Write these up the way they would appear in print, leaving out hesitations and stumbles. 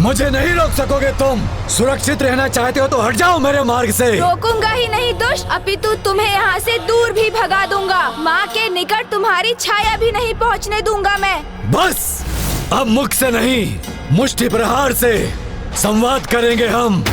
मुझे नहीं रोक सकोगे तुम। सुरक्षित रहना चाहते हो तो हट जाओ मेरे मार्ग से। रोकूंगा ही नहीं दुष्ट, अपितु तुम्हें यहाँ से दूर भी भगा दूंगा। माँ के निकट तुम्हारी छाया भी नहीं पहुँचने दूंगा मैं। बस अब मुख से नहीं, मुष्टि प्रहार से संवाद करेंगे हम।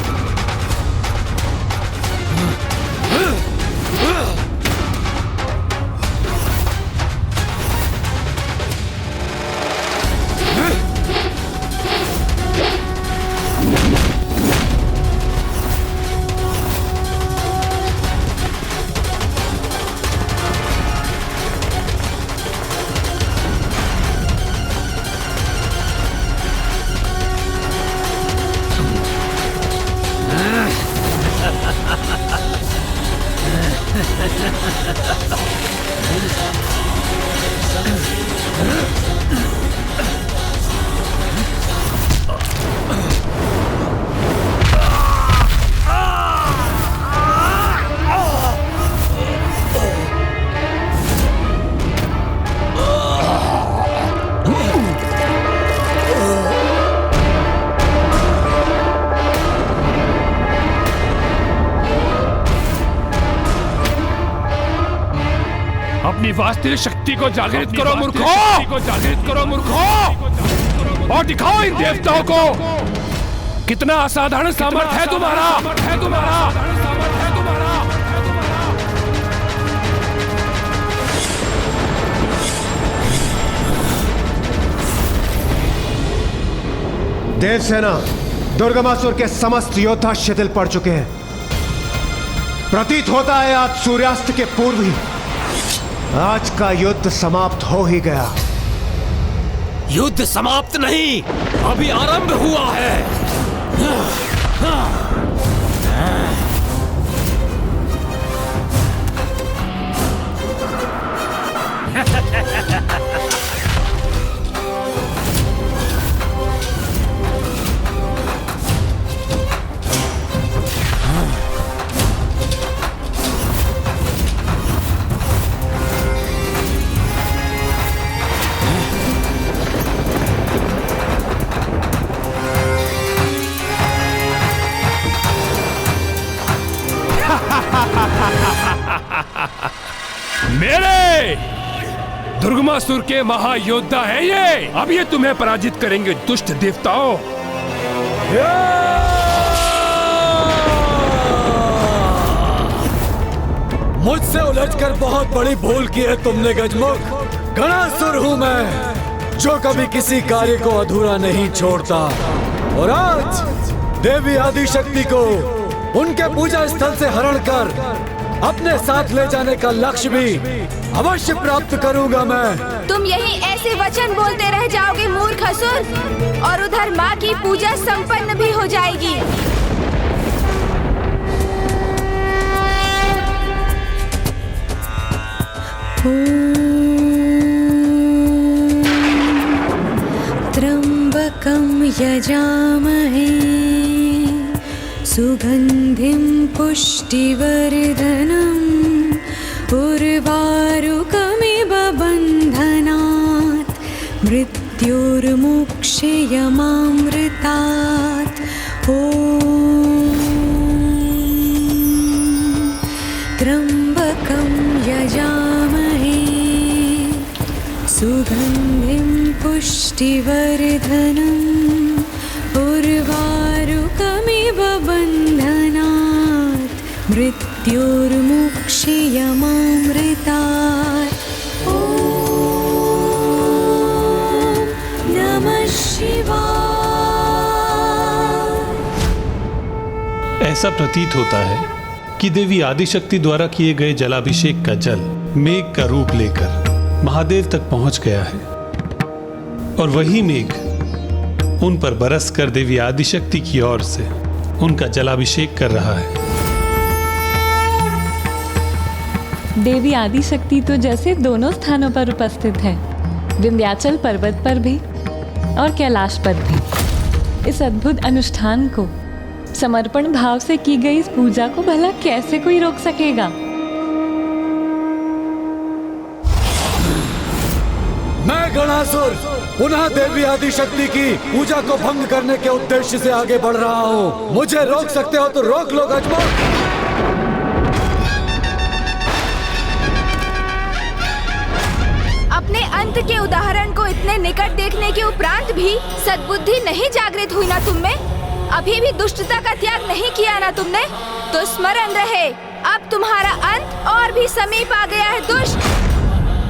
अपनी वास्तविक शक्ति को जागृत करो मूर्खों, और दिखाओ इन देवताओं को कितना असाधारण सामर्थ्य है तुम्हारा। देवसेना, दुर्गमासुर के समस्त योद्धा शिथिल पड़ चुके हैं। प्रतीत होता है आज सूर्यास्त के पूर्व ही आज का युद्ध समाप्त हो ही गया। युद्ध समाप्त नहीं, अभी आरंभ हुआ है। मेरे दुर्गमासुर के महायोद्धा है ये। अब ये तुम्हें पराजित करेंगे दुष्ट देवताओं। मुझसे उलझकर बहुत बड़ी भूल की है तुमने गजमुख। गणासुर हूँ मैं, जो कभी किसी कार्य को अधूरा नहीं छोड़ता। और आज देवी आदिशक्ति को उनके पूजा स्थल से हरण कर अपने साथ ले जाने का लक्ष्य भी अवश्य प्राप्त करूंगा मैं। तुम यही ऐसे वचन बोलते रह जाओगे मूर्ख असुर, और उधर माँ की पूजा संपन्न भी हो जाएगी। त्र्यंबकं यजामहे सुगंधिं पुष्टिवर्धनम् उर्वारुकमिव बन्धनात् मृत्युर्मुक्षयमामृतात्। ॐ त्र्यंबकं यजामहे सुगंधिं पुष्टिवर्धनम् उर्वारुकमिव बन्धनात् मृत्युर्मुक्षयमामृतात्। ॐ नमः शिवाय। ऐसा प्रतीत होता है कि देवी आदिशक्ति द्वारा किए गए जलाभिषेक का जल मेघ का रूप लेकर महादेव तक पहुंच गया है, और वही मेघ उन पर बरस कर देवी आदिशक्ति की ओर से उनका जलाभिषेक कर रहा है। देवी आदिशक्ति तो जैसे दोनों स्थानों पर उपस्थित है, विंध्याचल पर्वत पर भी और कैलाश पर भी। इस अद्भुत अनुष्ठान को, समर्पण भाव से की गई इस पूजा को भला कैसे कोई रोक सकेगा। मैं गणासुर पुनः देवी आदिशक्ति की पूजा को भंग करने के उद्देश्य से आगे बढ़ रहा हूँ। मुझे रोक सकते हो तो रोक लो गजमुख। अपने अंत के उदाहरण को इतने निकट देखने के उपरांत भी सद्बुद्धि नहीं जागृत हुई ना तुममें? अभी भी दुष्टता का त्याग नहीं किया ना तुमने? तो स्मरण रहे, अब तुम्हारा अंत और भी समीप आ गया है दुष्ट।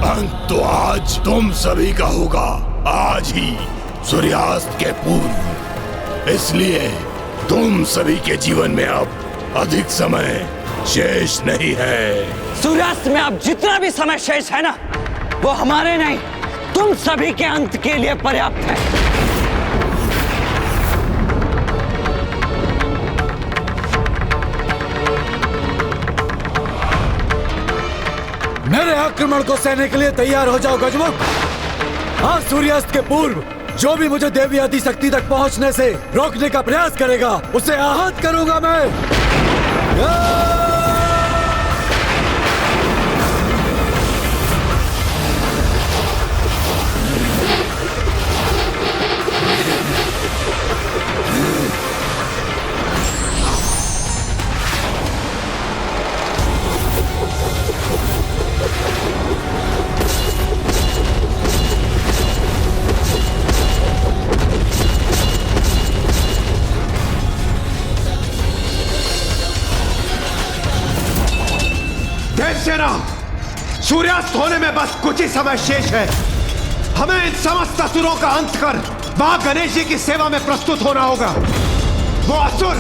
अंत तो आज तुम सभी का होगा, आज ही सूर्यास्त के पूर्व। इसलिए तुम सभी के जीवन में अब अधिक समय शेष नहीं है। सूर्यास्त में अब जितना भी समय शेष है ना, वो हमारे नहीं, तुम सभी के अंत के लिए पर्याप्त है। मेरे आक्रमण को सहने के लिए तैयार हो जाओ गजमुख। आज सूर्यास्त के पूर्व जो भी मुझे देवी आदिशक्ति तक पहुंचने से रोकने का प्रयास करेगा, उसे आहत करूंगा मैं। देवसेना, सूर्यास्त होने में बस कुछ ही समय शेष है। हमें इन समस्त असुरों का अंत कर मां गणेश जी की सेवा में प्रस्तुत होना होगा। वो असुर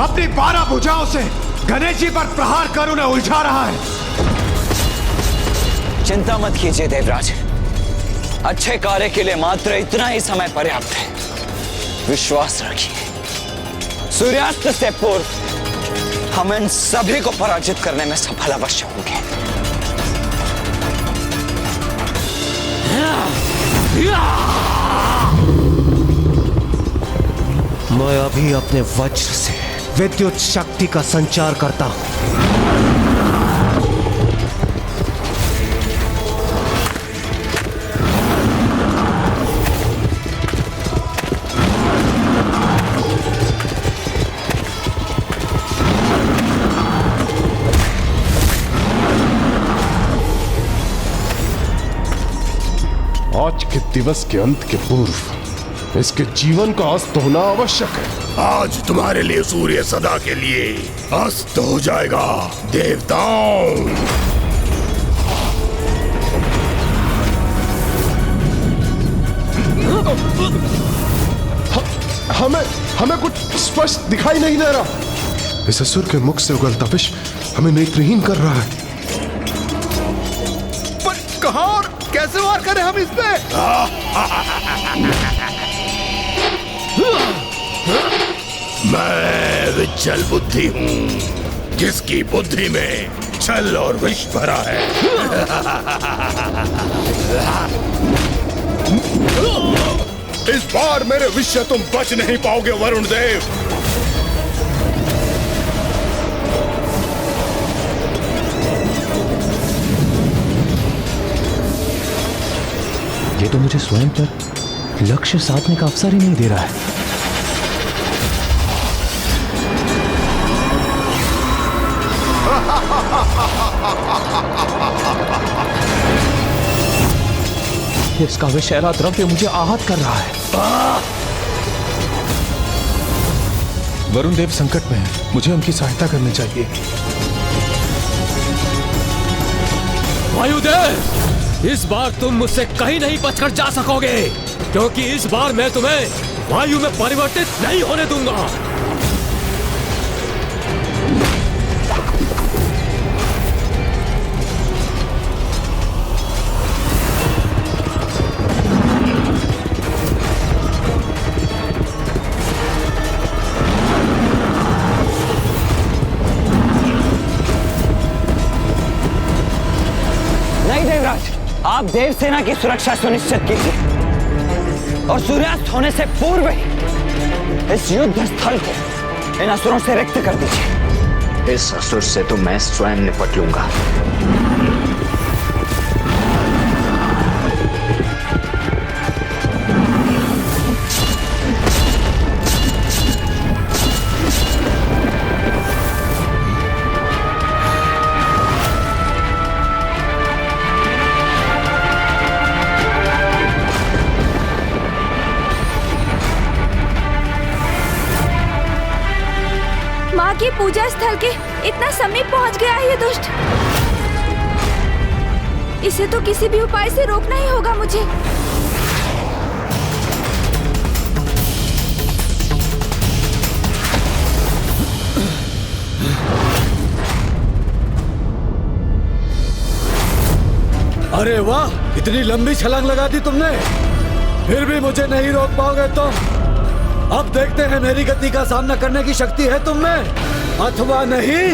अपनी 12 भुजाओं से गणेश जी पर प्रहार कर उन्हें उलझा रहा है। चिंता मत कीजिए देवराज, अच्छे कार्य के लिए मात्र इतना ही समय पर्याप्त है। विश्वास रखिए, सूर्यास्त से पूर्व हम इन सभी को पराजित करने में सफल अवश्य होंगे। मैं अभी अपने वज्र से विद्युत शक्ति का संचार करता हूं। आज के दिवस के अंत के पूर्व इसके जीवन का अस्त होना आवश्यक है। आज तुम्हारे लिए सूर्य सदा के लिए अस्त हो जाएगा देवताओं। हमें कुछ स्पष्ट दिखाई नहीं दे रहा। इस असुर के मुख से उगलता विष हमें नेत्रहीन कर रहा है। पर कहां और कैसे वार करें हम इस पे? मैं विचल बुद्धि हूँ, जिसकी बुद्धि में छल और विष भरा है। इस बार मेरे विष से तुम बच नहीं पाओगे वरुण देव। ये तो मुझे स्वयं पर लक्ष्य साधने का अवसर ही नहीं दे रहा है। इसका विषैला द्रव्य मुझे आहत कर रहा है। वरुण देव संकट में है, मुझे उनकी सहायता करनी चाहिए। वायुदेव, इस बार तुम मुझसे कहीं नहीं बचकर जा सकोगे, क्योंकि इस बार मैं तुम्हें वायु में परिवर्तित नहीं होने दूंगा। आप देवसेना की सुरक्षा सुनिश्चित कीजिए और सूर्यास्त होने से पूर्व ही इस युद्ध स्थल को इन असुरों से रिक्त कर दीजिए। इस असुर से तो मैं स्वयं निपट लूंगा। माँ के पूजा स्थल के इतना समीप पहुँच गया है ये दुष्ट। इसे तो किसी भी उपाय से रोकना ही होगा मुझे। अरे वाह, इतनी लंबी छलांग लगा दी तुमने, फिर भी मुझे नहीं रोक पाओगे तुम। अब देखते हैं मेरी गति का सामना करने की शक्ति है तुम में अथवा नहीं।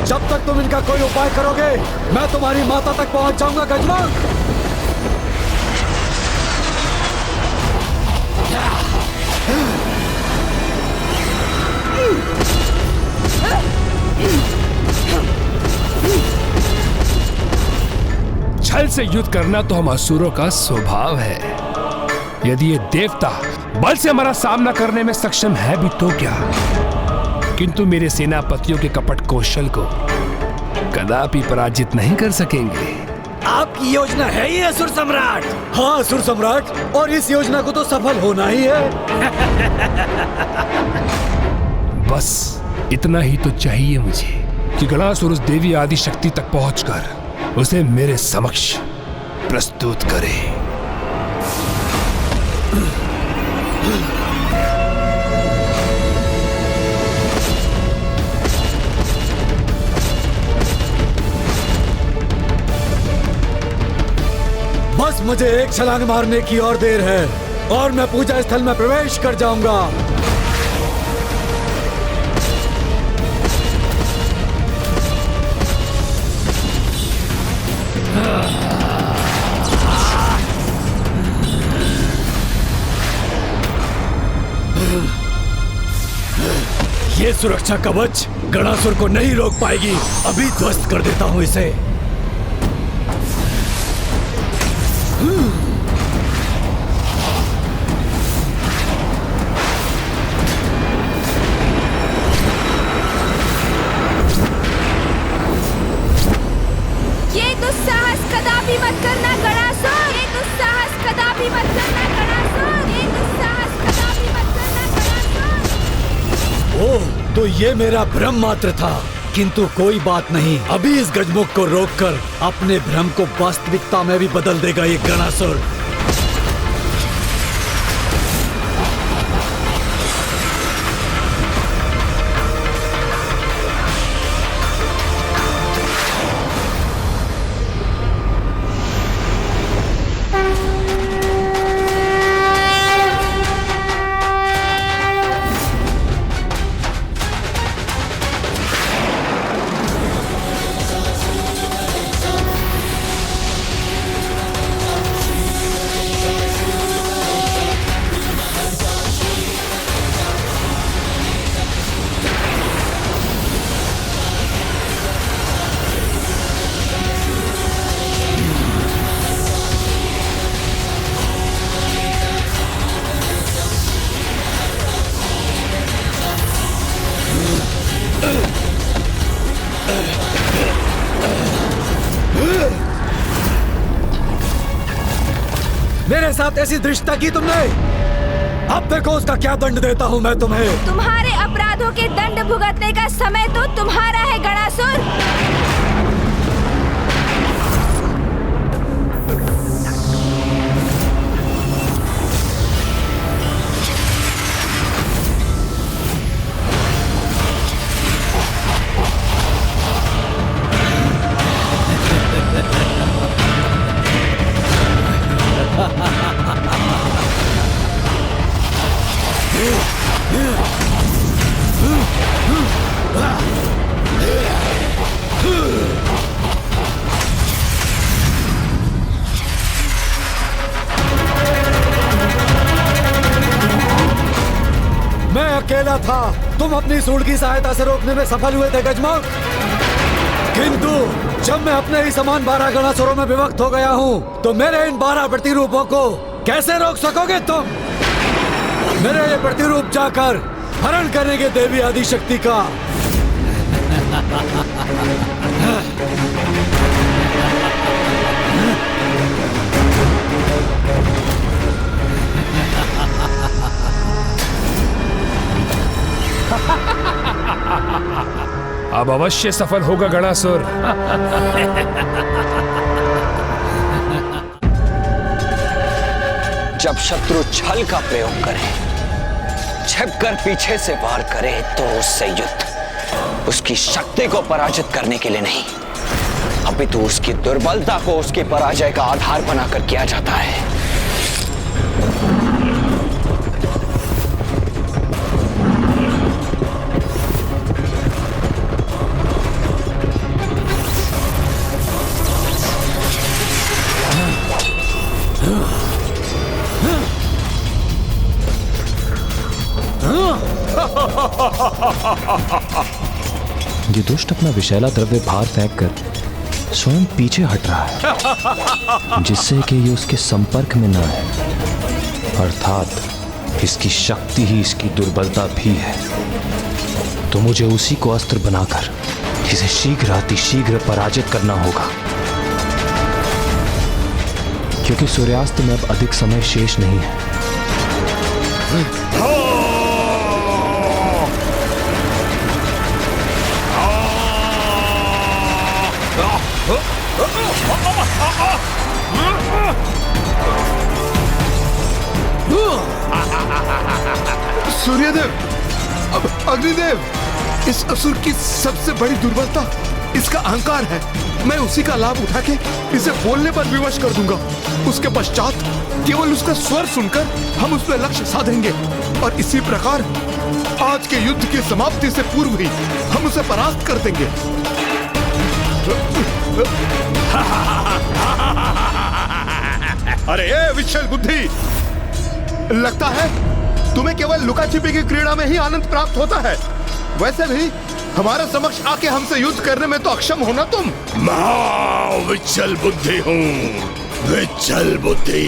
जब तक तुम इनका कोई उपाय करोगे, मैं तुम्हारी माता तक पहुंच जाऊंगा गजमोक। छल से युद्ध करना तो हम असुरों का स्वभाव है। यदि ये देवता बल से हमारा सामना करने में सक्षम है भी तो क्या, किंतु मेरे सेनापतियों के कपट कौशल को कदापि पराजित नहीं कर सकेंगे। आपकी योजना है ये असुर सम्राट? हाँ असुर सम्राट, और इस योजना को तो सफल होना ही है। बस इतना ही तो चाहिए मुझे कि गणासुर उस देवी आदि शक्ति तक पहुंचकर उसे मेरे समक्ष प्रस्तुत करे। बस मुझे एक छलांग मारने की और देर है और मैं पूजा स्थल में प्रवेश कर जाऊंगा। ये सुरक्षा कवच गणासुर को नहीं रोक पाएगी। अभी ध्वस्त कर देता हूं इसे। ये दुस्साहस कदापि मत करना गणासुर। ये दुस्साहस कदापि मत करना गणासुर। ये दुस्साहस कदापि मत करना गणासुर। ओह, तो ये मेरा भ्रम मात्र था, किंतु कोई बात नहीं। अभी इस गजमुख को रोककर अपने भ्रम को वास्तविकता में भी बदल देगा ये गणासुर। मेरे साथ ऐसी धृष्टता की तुमने, अब देखो उसका क्या दंड देता हूँ मैं तुम्हें। तुम्हारे अपराधों के दंड भुगतने का समय तो तुम्हारा है गणासुर। मैं अकेला था, तुम अपनी सूंड की सहायता से रोकने में सफल हुए थे गजमुख, किंतु जब मैं अपने ही समान 12 गणासुरों में विभक्त हो गया हूँ, तो मेरे इन 12 प्रतिरूपों को कैसे रोक सकोगे तुम? मेरे ये प्रतिरूप जाकर हरण करेंगे देवी आदि शक्ति का। अब अवश्य सफल होगा गणासुर। जब शत्रु छल का प्रयोग करे, छिपकर पीछे से वार करे, तो उससे युद्ध उसकी शक्ति को पराजित करने के लिए नहीं, अपितु उसकी दुर्बलता को उसकी पराजय का आधार बनाकर किया जाता है। ये दुष्ट अपना विषैला द्रव्य बाहर फेंक कर स्वयं पीछे हट रहा है, जिससे कि ये उसके संपर्क में न है। अर्थात इसकी शक्ति ही इसकी दुर्बलता भी है। तो मुझे उसी को अस्त्र बनाकर इसे शीघ्र अतिशीघ्र पराजित करना होगा, क्योंकि सूर्यास्त में अब अधिक समय शेष नहीं है। सूर्यदेव, अग्निदेव, इस असुर की सबसे बड़ी दुर्बलता इसका अहंकार है। मैं उसी का लाभ उठा के इसे बोलने पर विवश कर दूंगा। उसके पश्चात केवल उसका स्वर सुनकर हम उस पर लक्ष्य साधेंगे, और इसी प्रकार आज के युद्ध की समाप्ति से पूर्व ही हम उसे परास्त कर देंगे। अरे ए विशाल बुद्धि, लगता है तुम्हें केवल लुका छिपी की क्रीड़ा में ही आनंद प्राप्त होता है। वैसे भी हमारे समक्ष आके हमसे युद्ध करने में तो अक्षम हो ना तुम। मैं विचल बुद्धि हूँ, विचल बुद्धि।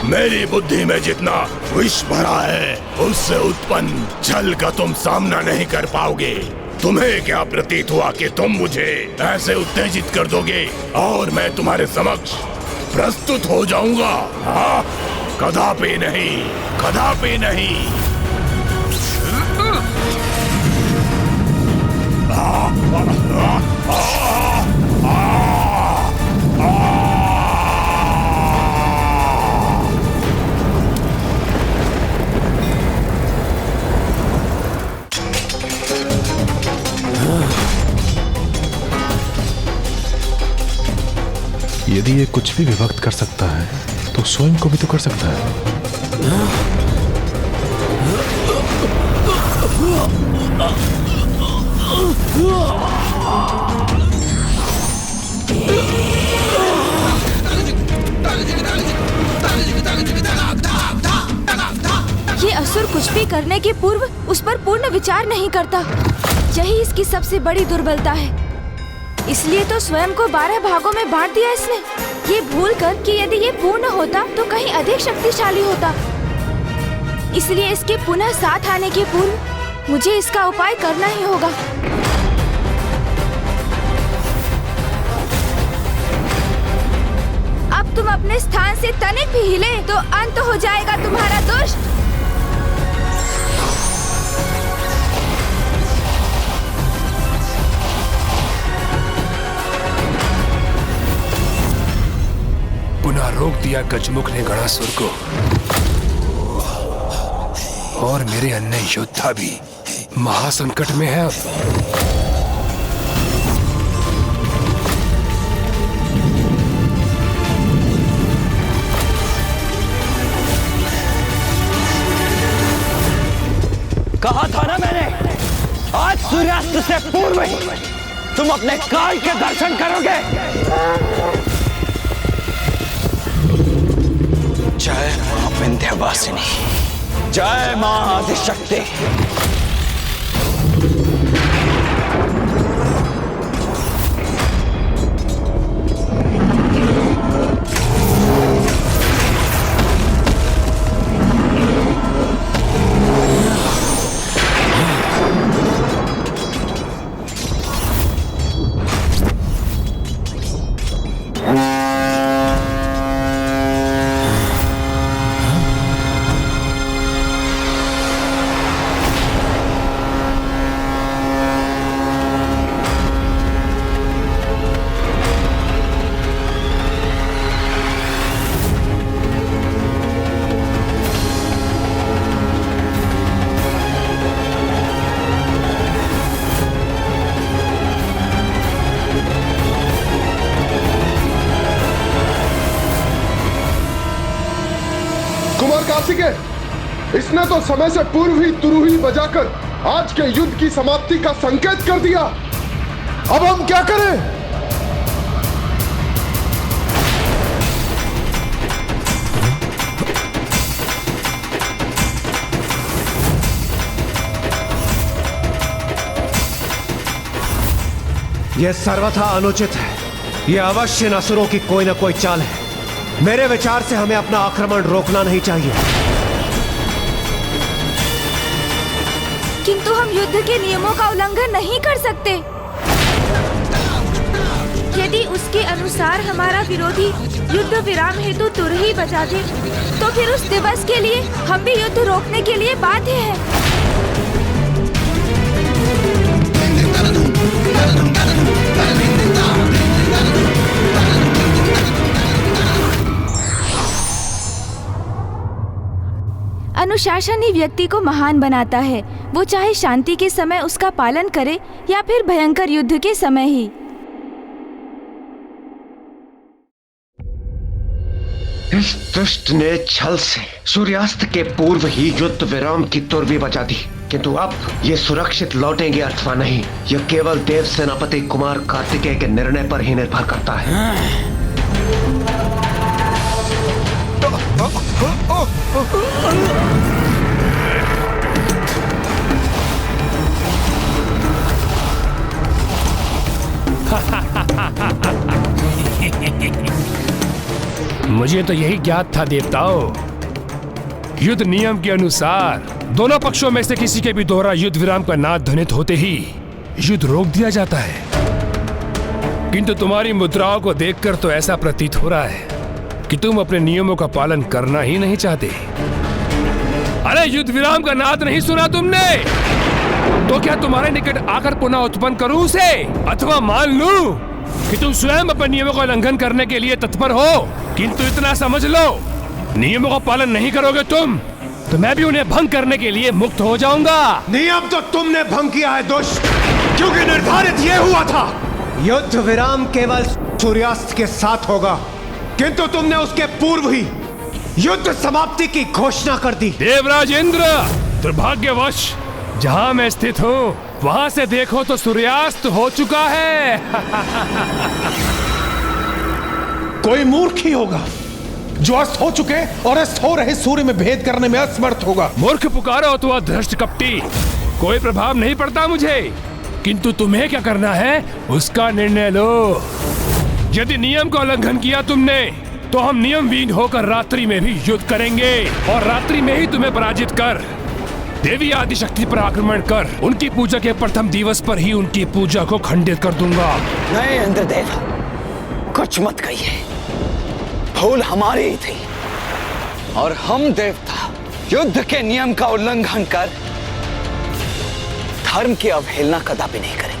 मेरी बुद्धि में जितना विष भरा है, उससे उत्पन्न छल का तुम सामना नहीं कर पाओगे। तुम्हें क्या प्रतीत हुआ कि तुम मुझे ऐसे उत्तेजित कर दोगे और मैं तुम्हारे समक्ष प्रस्तुत हो जाऊंगा? हाँ, कदापि नहीं, कदापि नहीं। यदि ये कुछ भी विभक्त कर सकता है, तो स्वयं को भी तो कर सकता है। ये असुर कुछ भी करने के पूर्व उस पर पूर्ण विचार नहीं करता। यही इसकी सबसे बड़ी दुर्बलता है। इसलिए तो स्वयं को 12 भागों में बांट दिया इसने, ये भूल कर कि यदि ये पूर्ण होता तो कहीं अधिक शक्तिशाली होता। इसलिए इसके पुनः साथ आने के पूर्व मुझे इसका उपाय करना ही होगा। अब तुम अपने स्थान से तनिक भी हिले तो अंत हो जाएगा तुम्हारा दुष्ट। पुनः रोक दिया गजमुख ने गणासुर को, और मेरे अन्य योद्धा भी महासंकट में है। कहा था ना मैंने, आज सूर्यास्त से पूर्व ही तुम अपने काल के दर्शन करोगे। जय मां विंध्यवासिनी, जय मां आदिशक्ति। कार्तिकेय, इसने तो समय से पूर्व ही तुरुही बजाकर आज के युद्ध की समाप्ति का संकेत कर दिया। अब हम क्या करें? यह सर्वथा अनुचित है। यह अवश्य असुरों की कोई न कोई चाल है। मेरे विचार से हमें अपना आक्रमण रोकना नहीं चाहिए। किंतु हम युद्ध के नियमों का उल्लंघन नहीं कर सकते। यदि उसके अनुसार हमारा विरोधी युद्ध विराम हेतु तुरही बजा दे, तो फिर उस दिवस के लिए हम भी युद्ध रोकने के लिए बाध्य हैं। अनुशासन ही व्यक्ति को महान बनाता है, वो चाहे शांति के समय उसका पालन करे या फिर भयंकर युद्ध के समय ही। इस दुष्ट ने छल से सूर्यास्त के पूर्व ही युद्ध विराम की तुरवी बजा दी, किंतु अब ये सुरक्षित लौटेंगे अथवा नहीं, यह केवल देव सेनापति कुमार कार्तिकेय के निर्णय पर ही निर्भर करता है। मुझे तो यही ज्ञात था देवताओं। युद्ध नियम के अनुसार दोनों पक्षों में से किसी के भी दोहरा युद्ध विराम का नाद ध्वनित होते ही युद्ध रोक दिया जाता है, किंतु तुम्हारी मुद्राओं को देखकर तो ऐसा प्रतीत हो रहा है कि तुम अपने नियमों का पालन करना ही नहीं चाहते। अरे युद्ध विराम का नाद नहीं सुना तुमने? तो क्या तुम्हारे निकट आकर पुनः उत्पन्न करूं उसे, अथवा मान लूं कि तुम स्वयं अपने नियमों का उल्लंघन करने के लिए तत्पर हो, किंतु इतना समझ लो, नियमों का पालन नहीं करोगे तुम तो मैं भी उन्हें भंग करने के लिए मुक्त हो जाऊंगा। नियम तो तुमने भंग किया है दुष्ट, क्योंकि निर्धारित ये हुआ था युद्ध विराम केवल सूर्यास्त के साथ होगा, किंतु तुमने उसके पूर्व ही युद्ध समाप्ति की घोषणा कर दी। देवराज इंद्र, दुर्भाग्यवश जहां मैं स्थित हूँ वहां से देखो तो सूर्यास्त हो चुका है। कोई मूर्ख ही होगा जो अस्त हो चुके और अस्त हो रहे सूर्य में भेद करने में असमर्थ होगा। मूर्ख पुकारो तो धृष्ट कपटी, कोई प्रभाव नहीं पड़ता मुझे, किंतु तुम्हें क्या करना है उसका निर्णय लो। यदि नियम का उल्लंघन किया तुमने तो हम नियम विहीन होकर रात्रि में भी युद्ध करेंगे और रात्रि में ही तुम्हें पराजित कर देवी आदिशक्ति पर आक्रमण कर उनकी पूजा के प्रथम दिवस पर ही उनकी पूजा को खंडित कर दूंगा। नहीं इंद्रदेव, कुछ मत कहिए, भूल हमारी ही थी और हम देवता युद्ध के नियम का उल्लंघन कर धर्म की अवहेलना कदापि नहीं करेंगे।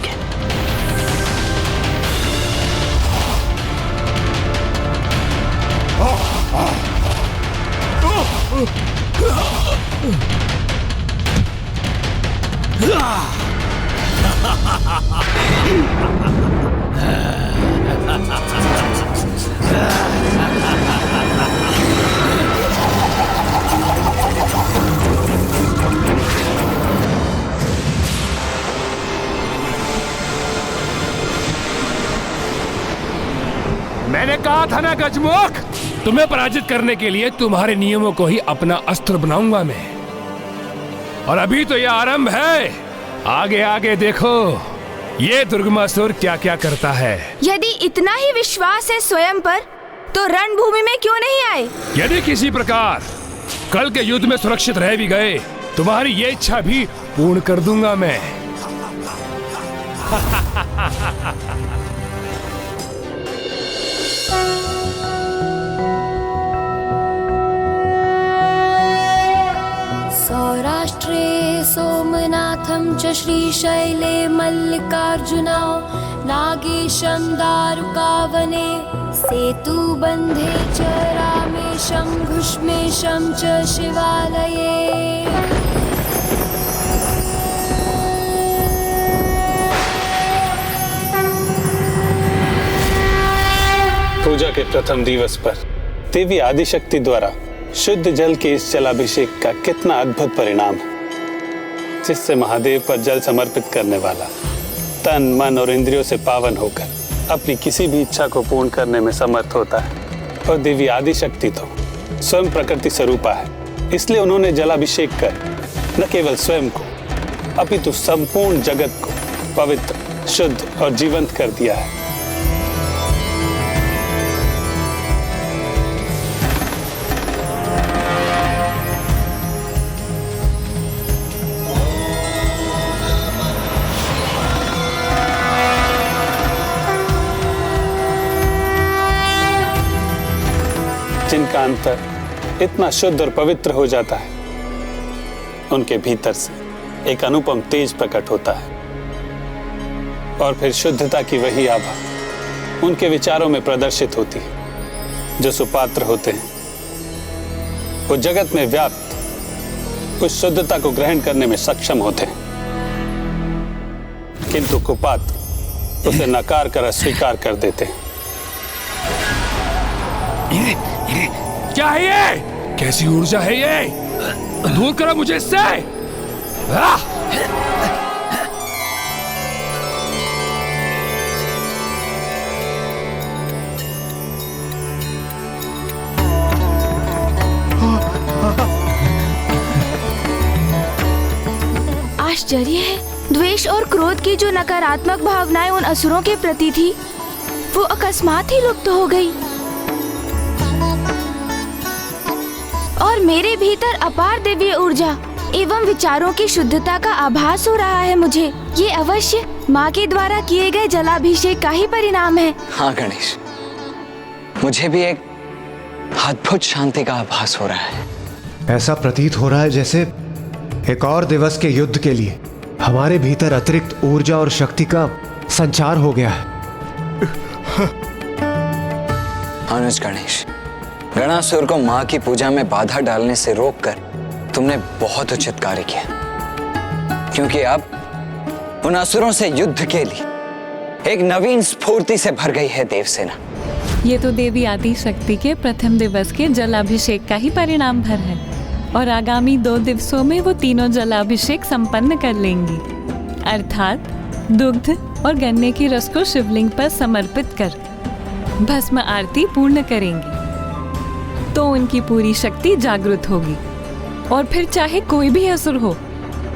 मैंने कहा था ना गजमुख, तुम्हें पराजित करने के लिए तुम्हारे नियमों को ही अपना अस्त्र बनाऊंगा मैं। और अभी तो यह आरंभ है, आगे आगे देखो ये दुर्गमासुर क्या क्या करता है। यदि इतना ही विश्वास है स्वयं पर, तो रणभूमि में क्यों नहीं आए? यदि किसी प्रकार कल के युद्ध में सुरक्षित रह भी गए, तुम्हारी ये इच्छा भी पूर्ण कर दूंगा मैं। सौराष्ट्रे सोमनाथं च श्रीशैले मल्लिकार्जुना नागेशं दारुकावने सेतुबन्धे च रामेशं भुष्मेशं च शिवालये। पूजा के प्रथम दिवस पर देवी आदिशक्ति द्वारा शुद्ध जल के इस जलाभिषेक का कितना अद्भुत परिणाम है, जिससे महादेव पर जल समर्पित करने वाला तन मन और इंद्रियों से पावन होकर अपनी किसी भी इच्छा को पूर्ण करने में समर्थ होता है। और देवी आदिशक्ति तो स्वयं प्रकृति स्वरूपा है, इसलिए उन्होंने जलाभिषेक कर न केवल स्वयं को अपितु संपूर्ण जगत को पवित्र, शुद्ध और जीवंत कर दिया है। जिनका अंतर इतना शुद्ध और पवित्र हो जाता है, उनके भीतर से एक अनुपम तेज प्रकट होता है और फिर शुद्धता की वही आभा उनके विचारों में प्रदर्शित होती है। जो सुपात्र होते हैं वो जगत में व्याप्त उस शुद्धता को ग्रहण करने में सक्षम होते हैं, किंतु कुपात्र उसे नकार कर अस्वीकार कर देते हैं। क्या है ये? कैसी ऊर्जा है ये? दूर करो मुझे इससे। आश्चर्य है, द्वेष और क्रोध की जो नकारात्मक भावनाएं उन असुरों के प्रति थी, वो अकस्मात ही लुप्त हो गई और मेरे भीतर अपार दिव्य ऊर्जा एवं विचारों की शुद्धता का आभास हो रहा है। मुझे ये अवश्य माँ के द्वारा किए गए जलाभिषेक का ही परिणाम है। हाँ गणेश, मुझे भी एक अद्भुत शांति का आभास हो रहा है। ऐसा प्रतीत हो रहा है जैसे एक और दिवस के युद्ध के लिए हमारे भीतर अतिरिक्त ऊर्जा और शक्ति का संचार हो गया है। अनुज गणेश, गणासुर को माँ की पूजा में बाधा डालने से रोककर तुमने बहुत उचित कार्य किया, क्योंकि अब उन असुरों से युद्ध के लिए एक नवीन स्फूर्ति से भर गई है देवसेना। ये तो देवी आदि शक्ति के प्रथम दिवस के जलाभिषेक का ही परिणाम भर है और आगामी 2 दिवसों में वो तीनों जलाभिषेक संपन्न कर लेंगी, अर्थात दुग्ध और गन्ने के रस को शिवलिंग पर समर्पित कर भस्म आरती पूर्ण करेंगी, तो उनकी पूरी शक्ति जागृत होगी और फिर चाहे कोई भी असुर हो,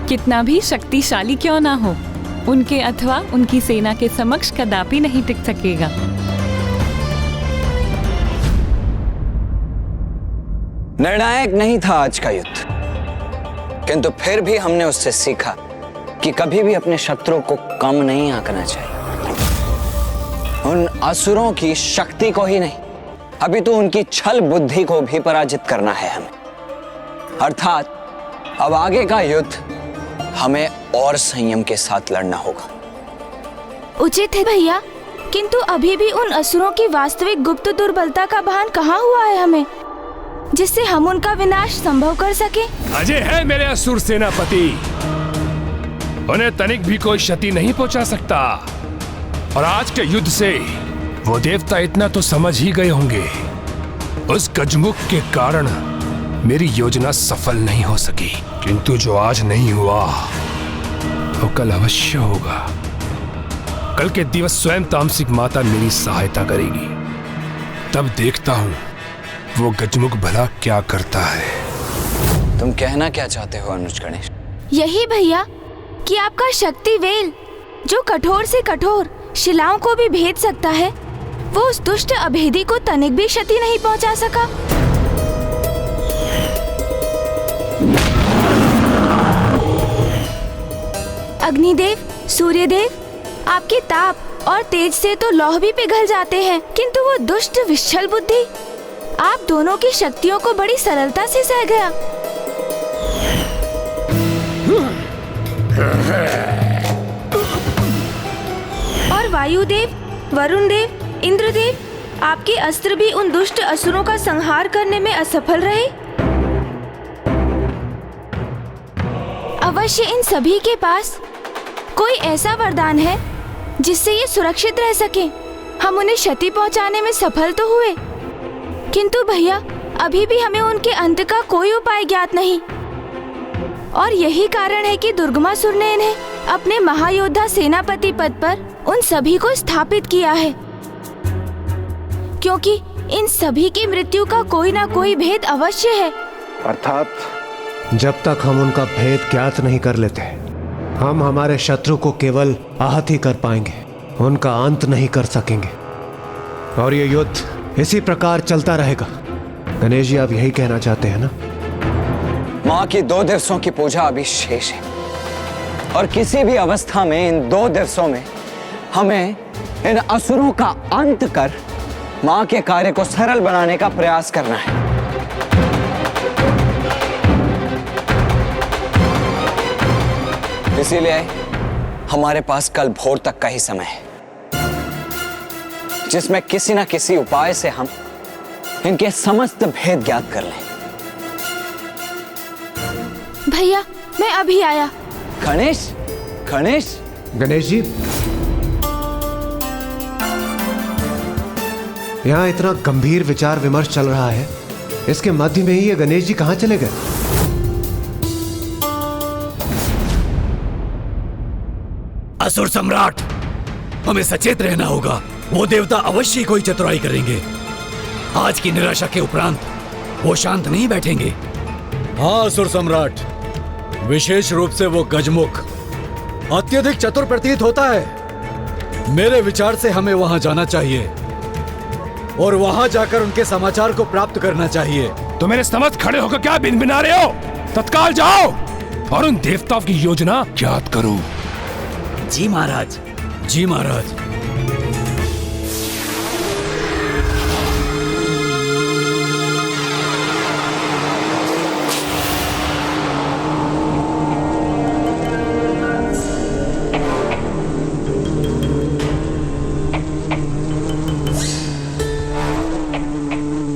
कितना भी शक्तिशाली क्यों ना हो, उनके अथवा उनकी सेना के समक्ष कदापि नहीं टिक सकेगा। निर्णायक नहीं था आज का युद्ध, किंतु फिर भी हमने उससे सीखा कि कभी भी अपने शत्रु को कम नहीं आंकना चाहिए। उन असुरों की शक्ति को ही नहीं, अभी तो उनकी छल बुद्धि को भी पराजित करना है हमें। अर्थात अब आगे का युद्ध हमें और संयम के साथ लड़ना होगा। उचित है भैया, किंतु अभी भी उन असुरों की वास्तविक गुप्त दुर्बलता का भान कहाँ हुआ है हमें, जिससे हम उनका विनाश संभव कर सके। अजय है मेरे असुर सेनापति, उन्हें तनिक भी कोई क्षति नहीं पहुंचा सकता और आज के युद्ध से वो देवता इतना तो समझ ही गए होंगे, उस गजमुख के कारण मेरी योजना सफल नहीं हो सकी, किंतु जो आज नहीं हुआ वो कल अवश्य होगा। कल के दिवस स्वयं तामसिक माता मेरी सहायता करेगी, तब देखता हूँ वो गजमुख भला क्या करता है। तुम कहना क्या चाहते हो अनुज गणेश? यही भैया कि आपका शक्ति वेल जो कठोर से कठोर शिलाओं को भी भेद सकता है, वो उस दुष्ट अभेदी को तनिक भी क्षति नहीं पहुंचा सका। अग्निदेव, सूर्यदेव, आपके ताप और तेज से तो लौह भी पिघल जाते हैं, किंतु वो दुष्ट विच्छल बुद्धि आप दोनों की शक्तियों को बड़ी सरलता से सह गया। और वायुदेव, वरुण देव, इंद्रदेव, आपके अस्त्र भी उन दुष्ट असुरों का संहार करने में असफल रहे। अवश्य इन सभी के पास कोई ऐसा वरदान है जिससे ये सुरक्षित रह सके। हम उन्हें क्षति पहुंचाने में सफल तो हुए, किंतु भैया अभी भी हमें उनके अंत का कोई उपाय ज्ञात नहीं। और यही कारण है कि दुर्गमासुर ने इन्हें अपने महायोद्धा सेनापति पद पर उन सभी को स्थापित किया है, क्योंकि इन सभी की मृत्यु का कोई ना कोई भेद अवश्य है। अर्थात जब तक हम उनका भेद ज्ञात नहीं कर लेते, हम हमारे शत्रु को केवल आहत ही कर पाएंगे, उनका अंत नहीं कर सकेंगे। और ये युद्ध इसी प्रकार चलता रहेगा। गणेश जी, आप यही कहना चाहते हैं ना? माँ की 2 दिवसों की पूजा अभी शेष है, और किसी भी अवस्था में इन 2 दिवसों में हमें इन असुरों का अंत कर माँ के कार्य को सरल बनाने का प्रयास करना है। इसीलिए हमारे पास कल भोर तक का ही समय है, जिसमें किसी न किसी उपाय से हम इनके समस्त भेद ज्ञात कर लें। भैया, मैं अभी आया। गणेश, गणेश, गणेश जी, यहाँ इतना गंभीर विचार विमर्श चल रहा है, इसके मध्य में ही ये गणेश जी कहाँ चले गए? असुर सम्राट, हमें सचेत रहना होगा। वो देवता अवश्य कोई चतुराई करेंगे। आज की निराशा के उपरांत वो शांत नहीं बैठेंगे। हाँ असुर सम्राट, विशेष रूप से वो गजमुख अत्यधिक चतुर प्रतीत होता है। मेरे विचार से हमें वहां जाना चाहिए और वहां जाकर उनके समाचार को प्राप्त करना चाहिए। तो मेरे समझ खड़े होकर क्या बिनबिना रहे हो? तत्काल जाओ और उन देवताओं की योजना ज्ञात करो। जी महाराज, जी महाराज।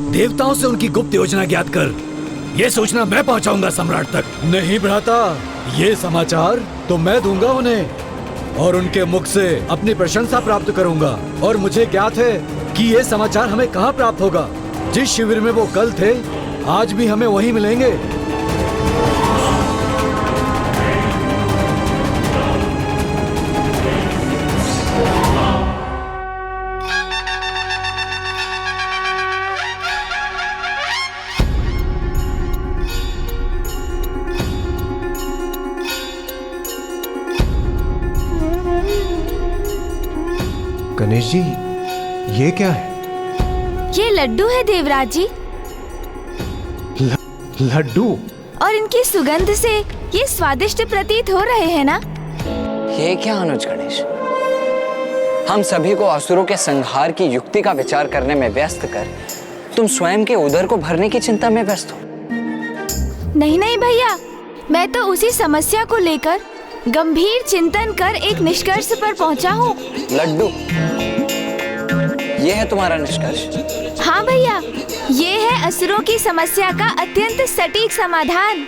देवताओं से उनकी गुप्त योजना ज्ञात कर ये सूचना मैं पहुंचाऊंगा सम्राट तक। नहीं भ्राता, ये समाचार तो मैं दूंगा उन्हें और उनके मुख से अपनी प्रशंसा प्राप्त करूंगा। और मुझे ज्ञात है कि ये समाचार हमें कहाँ प्राप्त होगा। जिस शिविर में वो कल थे, आज भी हमें वहीं मिलेंगे। गणेश जी, ये क्या है? ये लड्डू है देवराज जी। लड्डू? और इनकी सुगंध से ये स्वादिष्ट प्रतीत हो रहे हैं ना? ये क्या अनुज गणेश, हम सभी को असुरों के संहार की युक्ति का विचार करने में व्यस्त कर तुम स्वयं के उदर को भरने की चिंता में व्यस्त हो। नहीं नहीं भैया, मैं तो उसी समस्या को लेकर गंभीर चिंतन कर एक निष्कर्ष पर पहुंचा हूँ। लड्डू, ये है तुम्हारा निष्कर्ष? हाँ भैया, ये है असुरों की समस्या का अत्यंत सटीक समाधान,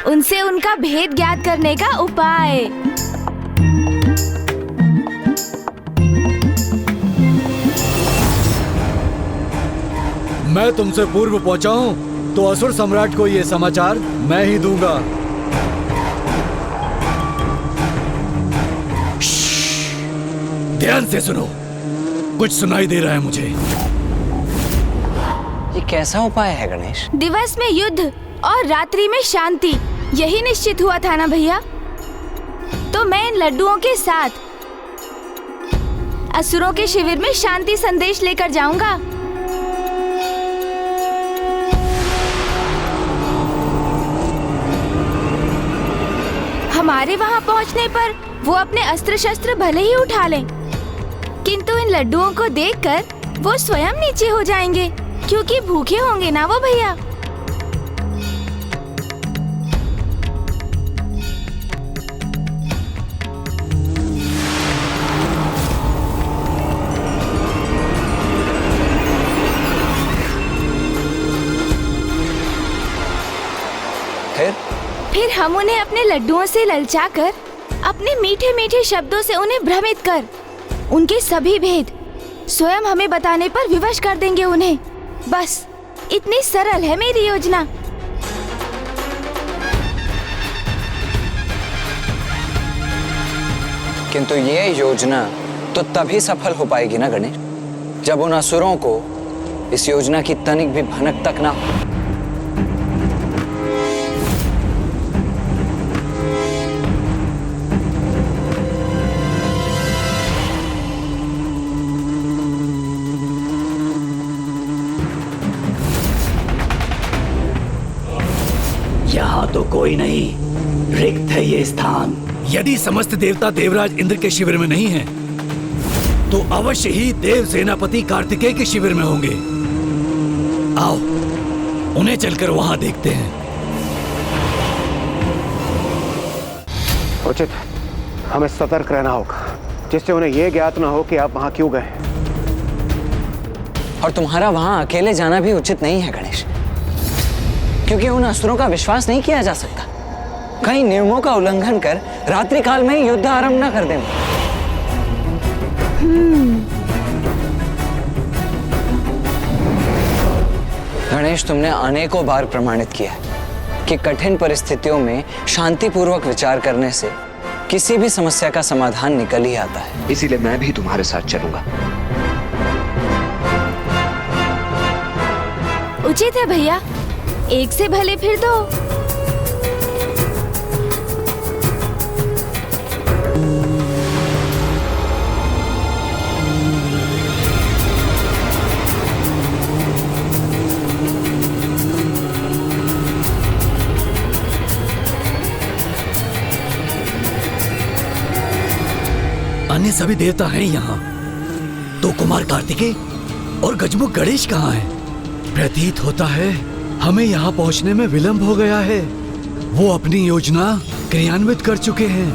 उनसे उनका भेद ज्ञात करने का उपाय। मैं तुमसे पूर्व पहुंचा हूँ तो असुर सम्राट को ये समाचार मैं ही दूंगा। ध्यान से सुनो, कुछ सुनाई दे रहा है मुझे। ये कैसा उपाय है गणेश? दिवस में युद्ध और रात्रि में शांति, यही निश्चित हुआ था ना भैया। तो मैं इन लड्डुओं के साथ असुरों के शिविर में शांति संदेश लेकर जाऊंगा। हमारे वहां पहुंचने पर वो अपने अस्त्र शस्त्र भले ही उठा लें, किंतु इन लड्डुओं को देखकर वो स्वयं नीचे हो जाएंगे, क्योंकि भूखे होंगे ना वो भैया। फिर हम उन्हें अपने लड्डुओं से ललचाकर, अपने मीठे मीठे शब्दों से उन्हें भ्रमित कर, उनके सभी भेद स्वयं हमें बताने पर विवश कर देंगे उन्हें। बस इतनी सरल है मेरी योजना। किंतु ये योजना तो तभी सफल हो पाएगी ना गणेश, जब उन असुरों को इस योजना की तनिक भी भनक तक ना हो। यहाँ तो कोई नहीं, रिक्त है ये स्थान। यदि समस्त देवता देवराज इंद्र के शिविर में नहीं हैं, तो अवश्य ही देव सेनापति कार्तिकेय के शिविर में होंगे। आओ, उन्हें चलकर वहां देखते हैं। उचित, हमें सतर्क रहना होगा, जिससे उन्हें यह ज्ञात ना हो कि आप वहां क्यों गए। और तुम्हारा वहां अकेले जाना भी उचित नहीं है गणेश, क्योंकि उन असुरों का विश्वास नहीं किया जा सकता। कहीं नियमों का उल्लंघन कर रात्रि काल में ही युद्ध आरंभ न कर दें। गणेश, तुमने अनेकों बार प्रमाणित किया कि कठिन परिस्थितियों में शांतिपूर्वक विचार करने से किसी भी समस्या का समाधान निकल ही आता है। इसीलिए मैं भी तुम्हारे साथ चलूंगा। उचित है भैया, एक से भले फिर दो। अन्य सभी देवता हैं यहाँ, तो कुमार कार्तिकेय और गजमुख गणेश कहाँ हैं? प्रतीत होता है हमें यहाँ पहुँचने में विलंब हो गया है। वो अपनी योजना क्रियान्वित कर चुके हैं।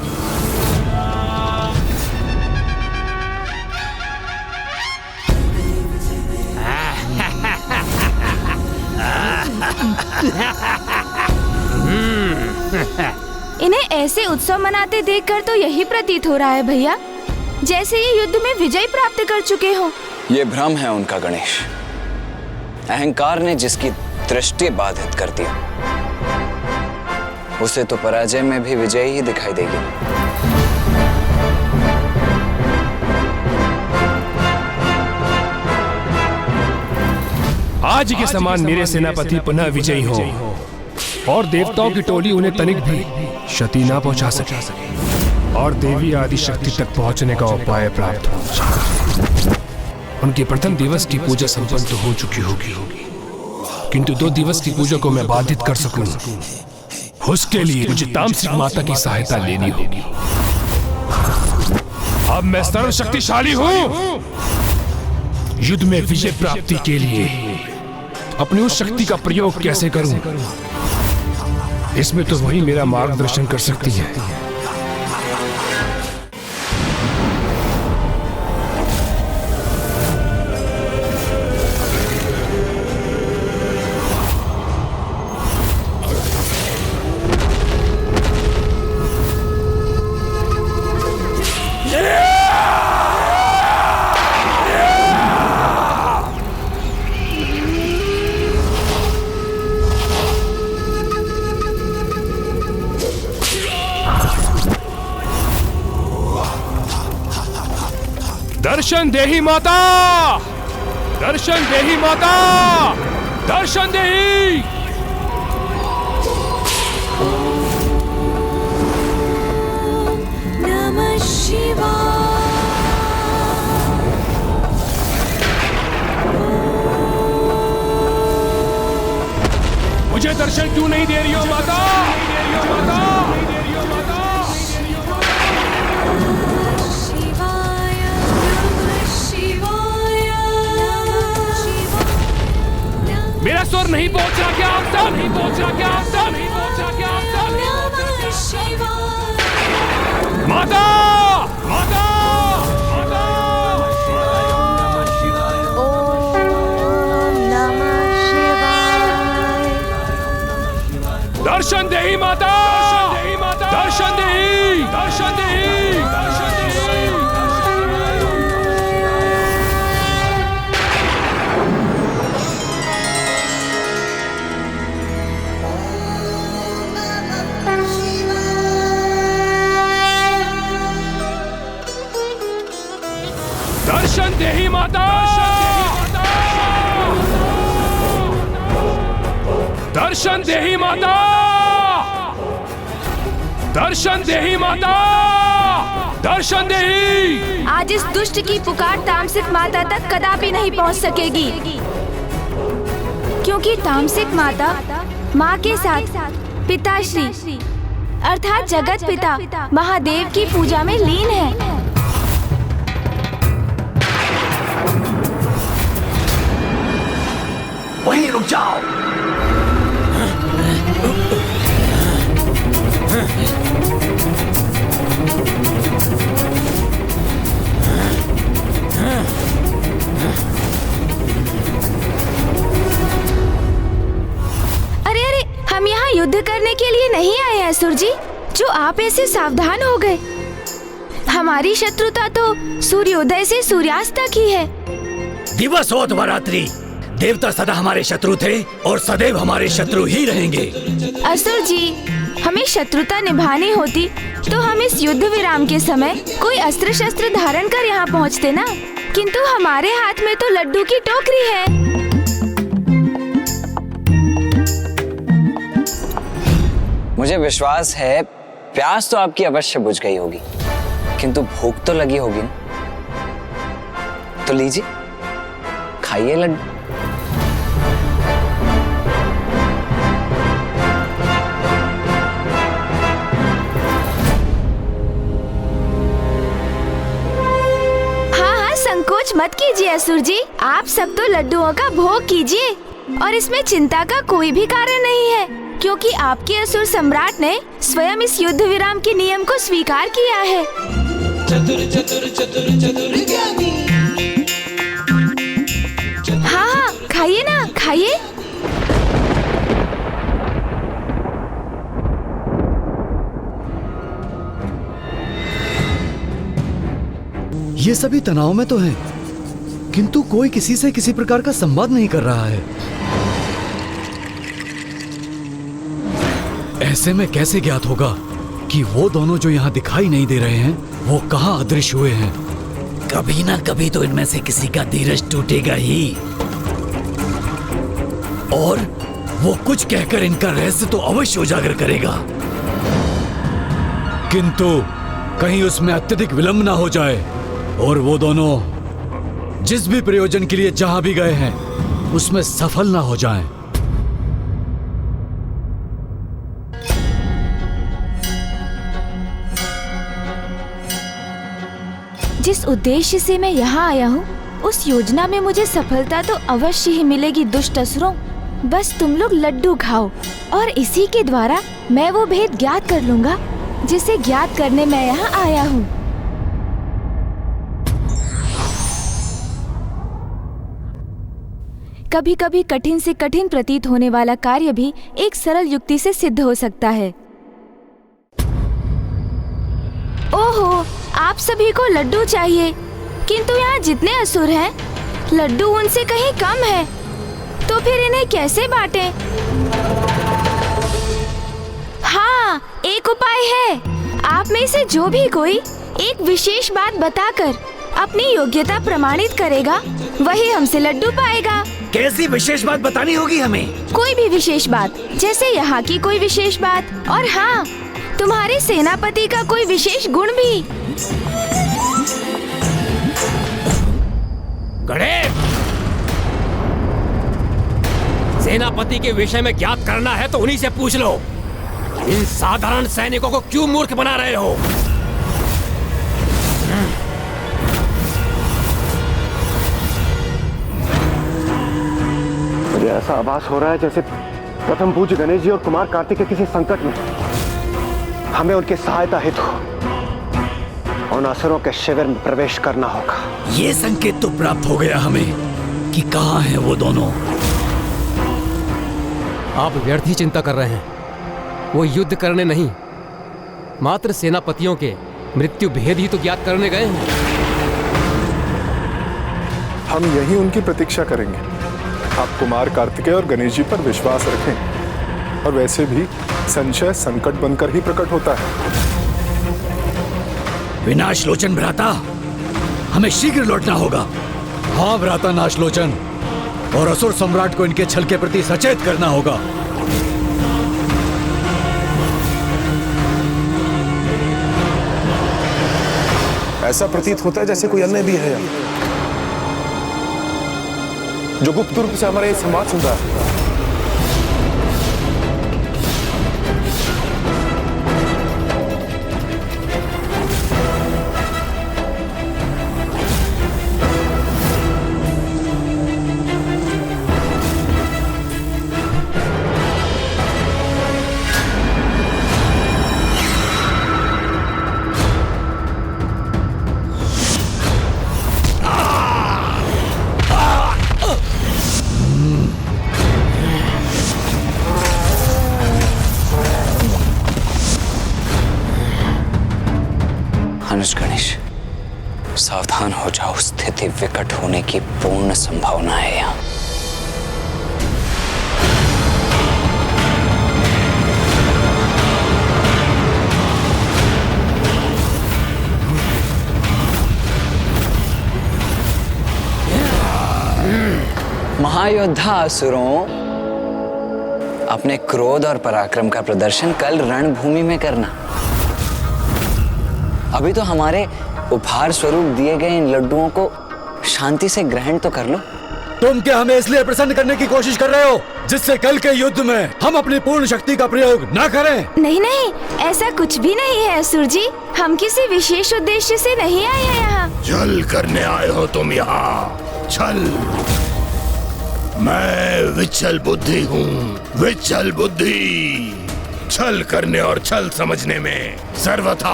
इन्हें ऐसे उत्सव मनाते देखकर तो यही प्रतीत हो रहा है भैया, जैसे ये युद्ध में विजय प्राप्त कर चुके हो। ये भ्रम है उनका गणेश। अहंकार ने जिसकी दृष्टि बाधित कर दी, उसे तो पराजय में भी विजय ही दिखाई देगी। आज के समान मेरे सेनापति पुनः विजयी हो और देवताओं की टोली उन्हें तनिक भी क्षति ना पहुंचा सके और देवी आदि शक्ति तक पहुंचने का उपाय प्राप्त हो। उनके प्रथम दिवस की पूजा संपन्न तो हो चुकी होगी, किंतु 2 दिवस की पूजा को मैं बाधित कर सकूं, उसके लिए मुझे तामसिक माता की सहायता लेनी होगी। अब मैं सर्वशक्तिशाली हूं। युद्ध में विजय प्राप्ति के लिए अपनी उस शक्ति का प्रयोग कैसे करूं, इसमें तो वही मेरा मार्गदर्शन कर सकती है। दर्शन देही माता, दर्शन देही माता, दर्शन देही। नमः शिवाय। मुझे दर्शन क्यों नहीं दे रही हो माता? मेरा स्वर नहीं पहुंच रहा क्या आप सब? नहीं पहुंच रहा क्या आप सब? नहीं पहुंच रहा क्या आप सब? माता, माता, माता। ओम नमः शिवाय। दर्शन देही माता, दर्शन देही, दर्शन देही, दर्शन देही। दर्शन देही माता, दर्शन देही माता, दर्शन देही माता, दर्शन देही। आज इस दुष्ट की पुकार तामसिक माता तक कदापि नहीं पहुंच सकेगी, क्योंकि तामसिक माता माँ के साथ पिताश्री अर्थात जगत पिता महादेव की पूजा में लीन है। वहीं रुक जाओ। अरे अरे, हम यहाँ युद्ध करने के लिए नहीं आए हैं असुर जी, जो आप ऐसे सावधान हो गए। हमारी शत्रुता तो सूर्योदय से सूर्यास्त तक ही है। दिवस हो अथवा रात्रि, देवता सदा हमारे शत्रु थे और सदैव हमारे शत्रु ही रहेंगे। असुर जी, हमें शत्रुता निभानी होती तो हम इस युद्ध विराम के समय कोई अस्त्र शस्त्र धारण कर यहाँ पहुँचते ना, किंतु हमारे हाथ में तो लड्डू की टोकरी है। मुझे विश्वास है प्यास तो आपकी अवश्य बुझ गई होगी, किंतु भूख तो लगी होगी ना। तो लीजिए, खाइए लड्डू। संकोच मत कीजिए असुर जी, आप सब तो लड्डुओं का भोग कीजिए और इसमें चिंता का कोई भी कारण नहीं है, क्योंकि आपके असुर सम्राट ने स्वयं इस युद्ध विराम के नियम को स्वीकार किया है। चतुर चतुर चतुर चतुर ज्ञानी। हाँ, खाइए ना, खाइए। ये सभी तनाव में तो हैं, किंतु कोई किसी से किसी प्रकार का संवाद नहीं कर रहा है। ऐसे में कैसे ज्ञात होगा कि वो दोनों जो यहाँ दिखाई नहीं दे रहे हैं, वो कहाँ अदृश्य हुए हैं? कभी ना कभी तो इनमें से किसी का धीरज टूटेगा ही, और वो कुछ कहकर इनका रहस्य तो अवश्य उजागर करेगा। किंतु कहीं उसमें अत्यधिक विलंब ना हो जाए और वो दोनों जिस भी प्रयोजन के लिए जहां भी गए हैं उसमें सफल ना हो जाएं। जिस उद्देश्य से मैं यहाँ आया हूँ, उस योजना में मुझे सफलता तो अवश्य ही मिलेगी दुष्ट असुरों। बस तुम लोग लड्डू खाओ और इसी के द्वारा मैं वो भेद ज्ञात कर लूंगा जिसे ज्ञात करने मैं यहाँ आया हूँ। कभी कभी कठिन से कठिन प्रतीत होने वाला कार्य भी एक सरल युक्ति से सिद्ध हो सकता है। ओहो, आप सभी को लड्डू चाहिए, किंतु यहाँ जितने असुर हैं, लड्डू उनसे कहीं कम है, तो फिर इन्हें कैसे बांटें? हाँ, एक उपाय है। आप में से जो भी कोई एक विशेष बात बताकर अपनी योग्यता प्रमाणित करेगा, वही हमसे लड्डू पाएगा। कैसी विशेष बात बतानी होगी हमें? कोई भी विशेष बात, जैसे यहाँ की कोई विशेष बात, और हाँ, तुम्हारे सेनापति का कोई विशेष गुण भी। गणेश, सेनापति के विषय में ज्ञात करना है तो उन्हीं से पूछ लो। इन साधारण सैनिकों को क्यों मूर्ख बना रहे हो? मुझे ऐसा आभास हो रहा है जैसे प्रथम पूज्य गणेश जी और कुमार कार्तिक के किसी संकट में हमें उनकी सहायता हेतु उन असुरों के शिविर में प्रवेश करना होगा। ये संकेत तो प्राप्त हो गया हमें कि कहाँ हैं वो दोनों। आप व्यर्थ ही चिंता कर रहे हैं। वो युद्ध करने नहीं, मात्र सेनापतियों के मृत्यु भेद ही तो ज्ञात करने गए हैं। हम यही उनकी प्रतीक्षा करेंगे। आप कुमार कार्तिकेय और गणेश जी पर विश्वास रखें, और वैसे भी संशय संकट बनकर ही प्रकट होता है। विनाश लोचन भ्राता, हमें शीघ्र लौटना होगा। हाँ भ्राता नाशलोचन, और असुर सम्राट को इनके छल के प्रति सचेत करना होगा। ऐसा प्रतीत होता है जैसे कोई अन्य भी है जो गुप्त रूप से हमारा ये संवाद सुन रहा है। अनुज गणेश, सावधान हो जाओ, स्थिति विकट होने की पूर्ण संभावना है यहाँ। महायोद्धा असुरों, अपने क्रोध और पराक्रम का प्रदर्शन कल रणभूमि में करना। अभी तो हमारे उपहार स्वरूप दिए गए इन लड्डुओं को शांति से ग्रहण तो कर लो। तुम क्या हमें इसलिए प्रसन्न करने की कोशिश कर रहे हो जिससे कल के युद्ध में हम अपनी पूर्ण शक्ति का प्रयोग न करें? नहीं नहीं, ऐसा कुछ भी नहीं है असुर जी। हम किसी विशेष उद्देश्य से नहीं आए हैं यहाँ। छल करने आए हो तुम यहाँ। छल। मैं विचल बुद्धि हूँ, विचल बुद्धि। छल करने और छल समझने में सर्वथा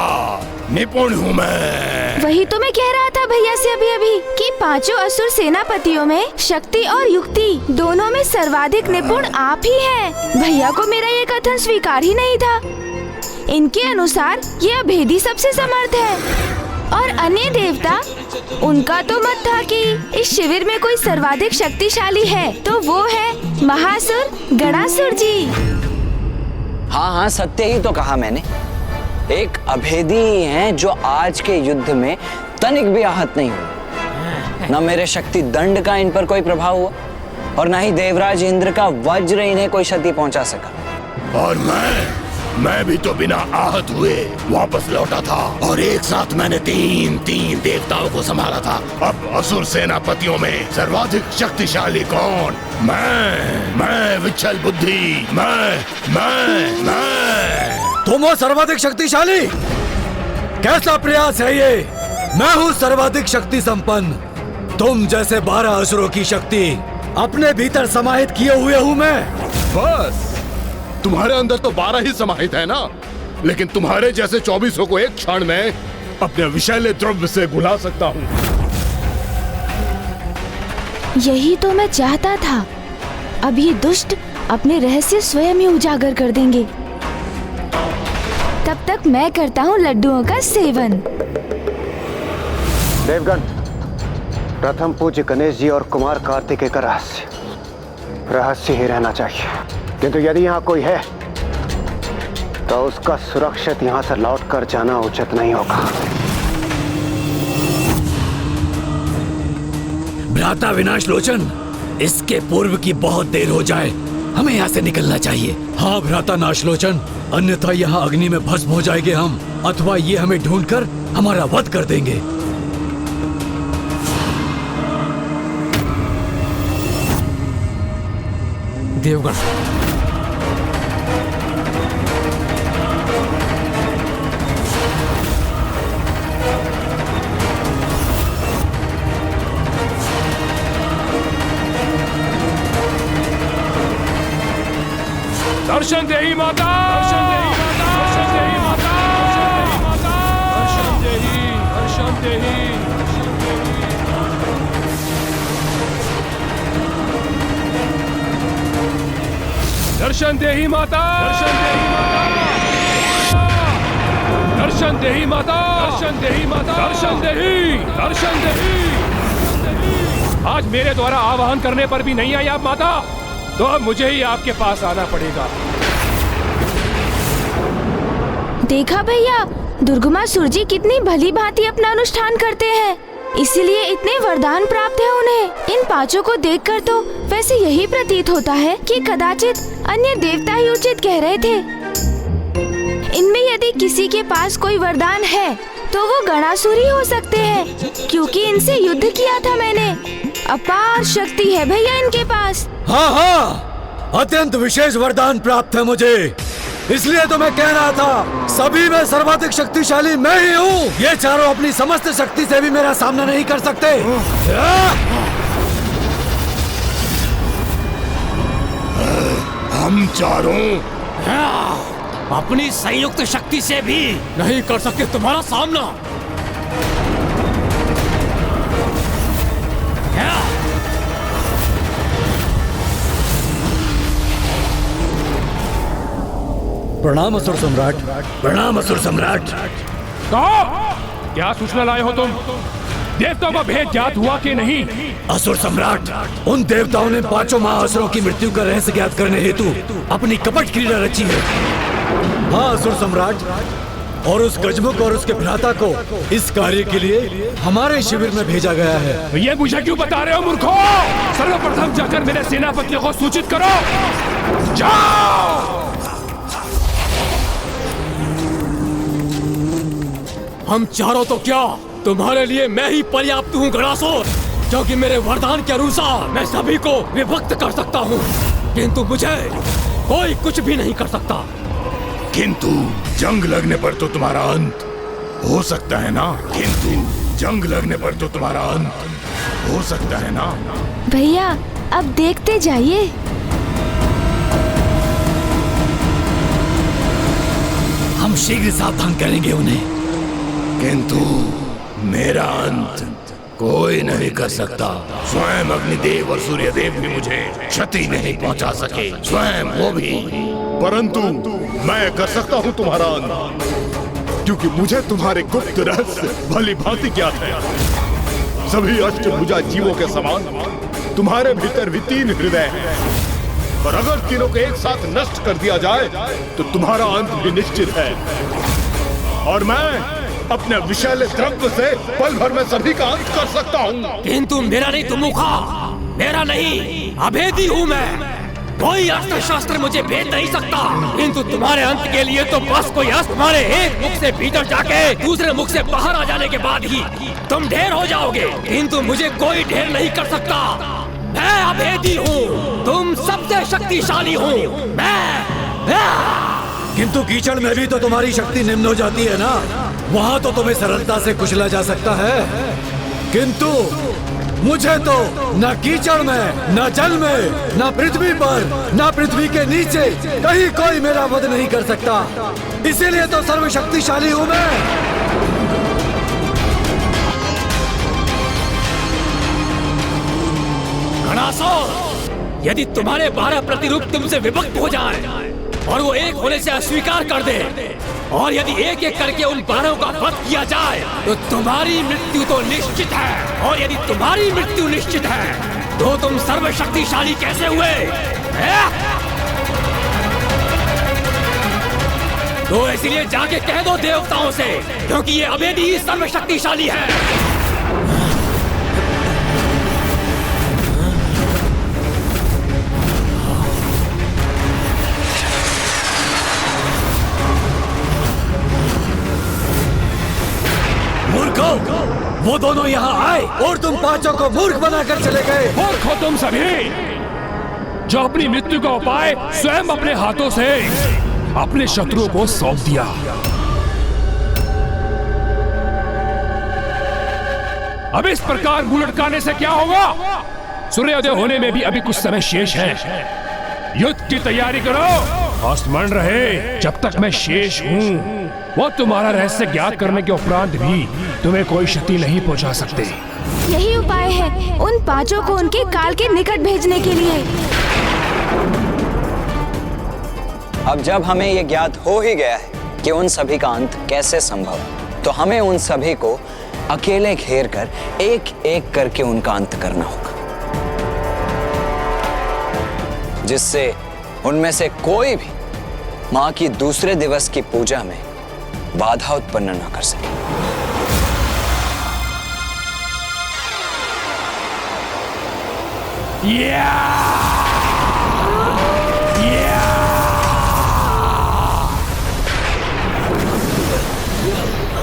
निपुण हूँ मैं। वही तो मैं कह रहा था भैया से अभी कि पांचों असुर सेनापतियों में शक्ति और युक्ति दोनों में सर्वाधिक निपुण आप ही हैं। भैया को मेरा ये कथन स्वीकार ही नहीं था। इनके अनुसार ये अभेदी सबसे समर्थ है और अन्य देवता, उनका तो मत था कि इस शिविर में कोई सर्वाधिक शक्तिशाली है तो वो है महासुर गणासुर जी। हाँ हाँ, सत्य ही तो कहा मैंने। एक अभेदी ही हैं जो आज के युद्ध में तनिक भी आहत नहीं हुए। न मेरे शक्ति दंड का इन पर कोई प्रभाव हुआ और न ही देवराज इंद्र का वज्र इन्हें कोई क्षति पहुंचा सका। और मैं भी तो बिना आहत हुए वापस लौटा था और एक साथ मैंने तीन देवताओं को संभाला था। अब असुर सेनापतियों में सर्वाधिक शक्तिशाली कौन? मैं विचल बुद्धि। मैं तुम हो सर्वाधिक शक्तिशाली? कैसा प्रयास है ये? मैं हूँ सर्वाधिक शक्ति संपन्न। तुम जैसे 12 असुरों की शक्ति अपने भीतर समाहित किए हुए हूँ मैं। बस तुम्हारे अंदर तो 12 ही समाहित है ना, लेकिन तुम्हारे जैसे 24 को एक क्षण में अपने विषैले द्रव्य से घुला सकता हूँ। यही तो मैं चाहता था। अब ये दुष्ट अपने रहस्य स्वयं ही उजागर कर देंगे। तब तक मैं करता हूँ लड्डुओं का सेवन। देवगण, प्रथम पूज्य गणेश जी और कुमार कार्तिकेय का रहस्य ही रहना चाहिए। किंतु यदि यहाँ कोई है तो उसका सुरक्षित यहाँ से लौटकर जाना उचित नहीं होगा। भ्राता विनाश लोचन, इसके पूर्व की बहुत देर हो जाए, हमें यहाँ से निकलना चाहिए। हाँ भ्राता नाशलोचन, अन्यथा यहाँ अग्नि में भस्म हो जाएंगे हम, अथवा ये हमें ढूंढकर हमारा वध कर देंगे। देवगण, दर्शन देही माता, दर्शन देही माता, दर्शन देही, दर्शन देही। दर्शन देही माता, दर्शन देही माता, दर्शन देही माता, दर्शन देही, दर्शन देही। आज मेरे द्वारा आवाहन करने पर भी नहीं आई आप माता, तो अब मुझे ही आपके पास आना पड़ेगा। देखा भैया, दुर्गमासुर जी कितनी भली भांति अपना अनुष्ठान करते हैं। इसलिए इतने वरदान प्राप्त है उन्हें। इन पांचों को देखकर तो वैसे यही प्रतीत होता है कि कदाचित अन्य देवता ही उचित कह रहे थे। इनमें यदि किसी के पास कोई वरदान है तो वो गणासुर ही हो सकते हैं, क्योंकि इनसे युद्ध किया था मैंने। अपार शक्ति है भैया इनके पास। हाँ हाँ, अत्यंत विशेष वरदान प्राप्त है मुझे, इसलिए तो मैं कह रहा था सभी में सर्वाधिक शक्तिशाली मैं ही हूँ। ये चारों अपनी समस्त शक्ति से भी मेरा सामना नहीं कर सकते। हम चारों अपनी संयुक्त शक्ति से भी नहीं कर सकते तुम्हारा सामना। प्रणाम असुर सम्राट। प्रणाम असुर सम्राट। कहो, क्या सूचना लाए हो तुम? देवताओं का भेद ज्ञात हुआ कि नहीं? असुर सम्राट, उन देवताओं ने पांचों महाअसुरों की मृत्यु का रहस्य ज्ञात करने हेतु अपनी कपट क्रीड़ा रची है। हाँ असुर सम्राट, और उस गजमुख और उसके भ्राता को इस कार्य के लिए हमारे शिविर में भेजा गया है। ये मुझे क्यों बता रहे हो मूर्खों? सर्वप्रथम जाकर मेरे सेनापतियों को सूचित करो। जाओ। हम चारों तो क्या, तुम्हारे लिए मैं ही पर्याप्त हूँ गणासुर, क्योंकि मेरे वरदान के अनुसार मैं सभी को विभक्त कर सकता हूँ, किंतु मुझे कोई कुछ भी नहीं कर सकता। किंतु जंग लगने पर तो तुम्हारा अंत हो सकता है ना? किंतु जंग लगने पर तो तुम्हारा अंत हो सकता है ना? भैया अब देखते जाइए। हम शीघ्र सावधान करेंगे उन्हें। किंतु मेरा अंत कोई नहीं कर सकता। स्वयं अग्निदेव और सूर्यदेव भी मुझे क्षति नहीं पहुंचा सके, स्वयं वो भी। परंतु मैं कर सकता हूँ तुम्हारा अंत, क्योंकि मुझे तुम्हारे गुप्त रहस्य भली भांति ज्ञात है। सभी अष्टभुजा जीवों के समान तुम्हारे भीतर भी 3 हृदय हैं, और अगर तीनों को एक साथ नष्ट कर दिया जाए तो तुम्हारा अंत भी निश्चित है। और मैं अपने विषैले द्रव्य से पल भर में सभी का अंत कर सकता हूँ। किंतु मेरा नहीं तुम मुखा, मेरा नहीं, अभेदी हूँ मैं। कोई अस्त्र शस्त्र मुझे भेद नहीं सकता, किंतु तुम्हारे अंत के लिए तो बस कोई अस्त्र तुम्हारे एक मुख से भीतर जाके दूसरे मुख से बाहर आ जाने के बाद ही तुम ढेर हो जाओगे, किंतु मुझे कोई ढेर नहीं कर सकता। मैं अभेदी हूँ, तुम सबसे शक्तिशाली हूँ मैं। किंतु कीचड़ में भी तो तुम्हारी शक्ति निम्न हो जाती है ना, वहाँ तो तुम्हें सरलता से कुचला जा सकता है, किंतु मुझे तो न कीचड़ में, न जल में, न पृथ्वी पर, न पृथ्वी के नीचे कहीं कोई मेरा वध नहीं कर सकता। इसीलिए तो सर्वशक्तिशाली हूँ मैं। गणासुर, यदि तुम्हारे 12 प्रतिरूप तुमसे विभक्त हो जाए और वो एक होने से अस्वीकार कर दे, और यदि एक एक करके उन 12 का वध किया जाए तो तुम्हारी मृत्यु तो निश्चित है, और यदि तुम्हारी मृत्यु निश्चित है तो तुम सर्वशक्तिशाली कैसे हुए? तो इसलिए जाके कह दो देवताओं से, क्योंकि ये अभेदी ही सर्वशक्तिशाली है। वो दोनों यहाँ आए और तुम पांचों को मूर्ख बनाकर चले गए। मूर्ख हो तुम सभी, जो अपनी मृत्यु का उपाय स्वयं अपने हाथों से अपने शत्रुओं को सौंप दिया। अब इस प्रकार मुंह लटकाने से क्या होगा? सूर्योदय होने में भी अभी कुछ समय शेष है। युद्ध की तैयारी करो और स्मरण रहे, जब तक मैं शेष हूँ वो तुम्हारा रहस्य ज्ञात करने के उपरांत भी तुम्हें कोई क्षति नहीं पहुंचा सकते। यही उपाय है उन पांचों को उनके काल के निकट भेजने के लिए। अब जब हमें ये ज्ञात हो ही गया है कि उन सभी का अंत कैसे संभव है, तो हमें उन सभी को अकेले घेर कर एक एक करके उनका अंत करना होगा, जिससे उनमें से कोई भी मां की दूसरे दिवस की पूजा में बाधा उत्पन्न न कर सके।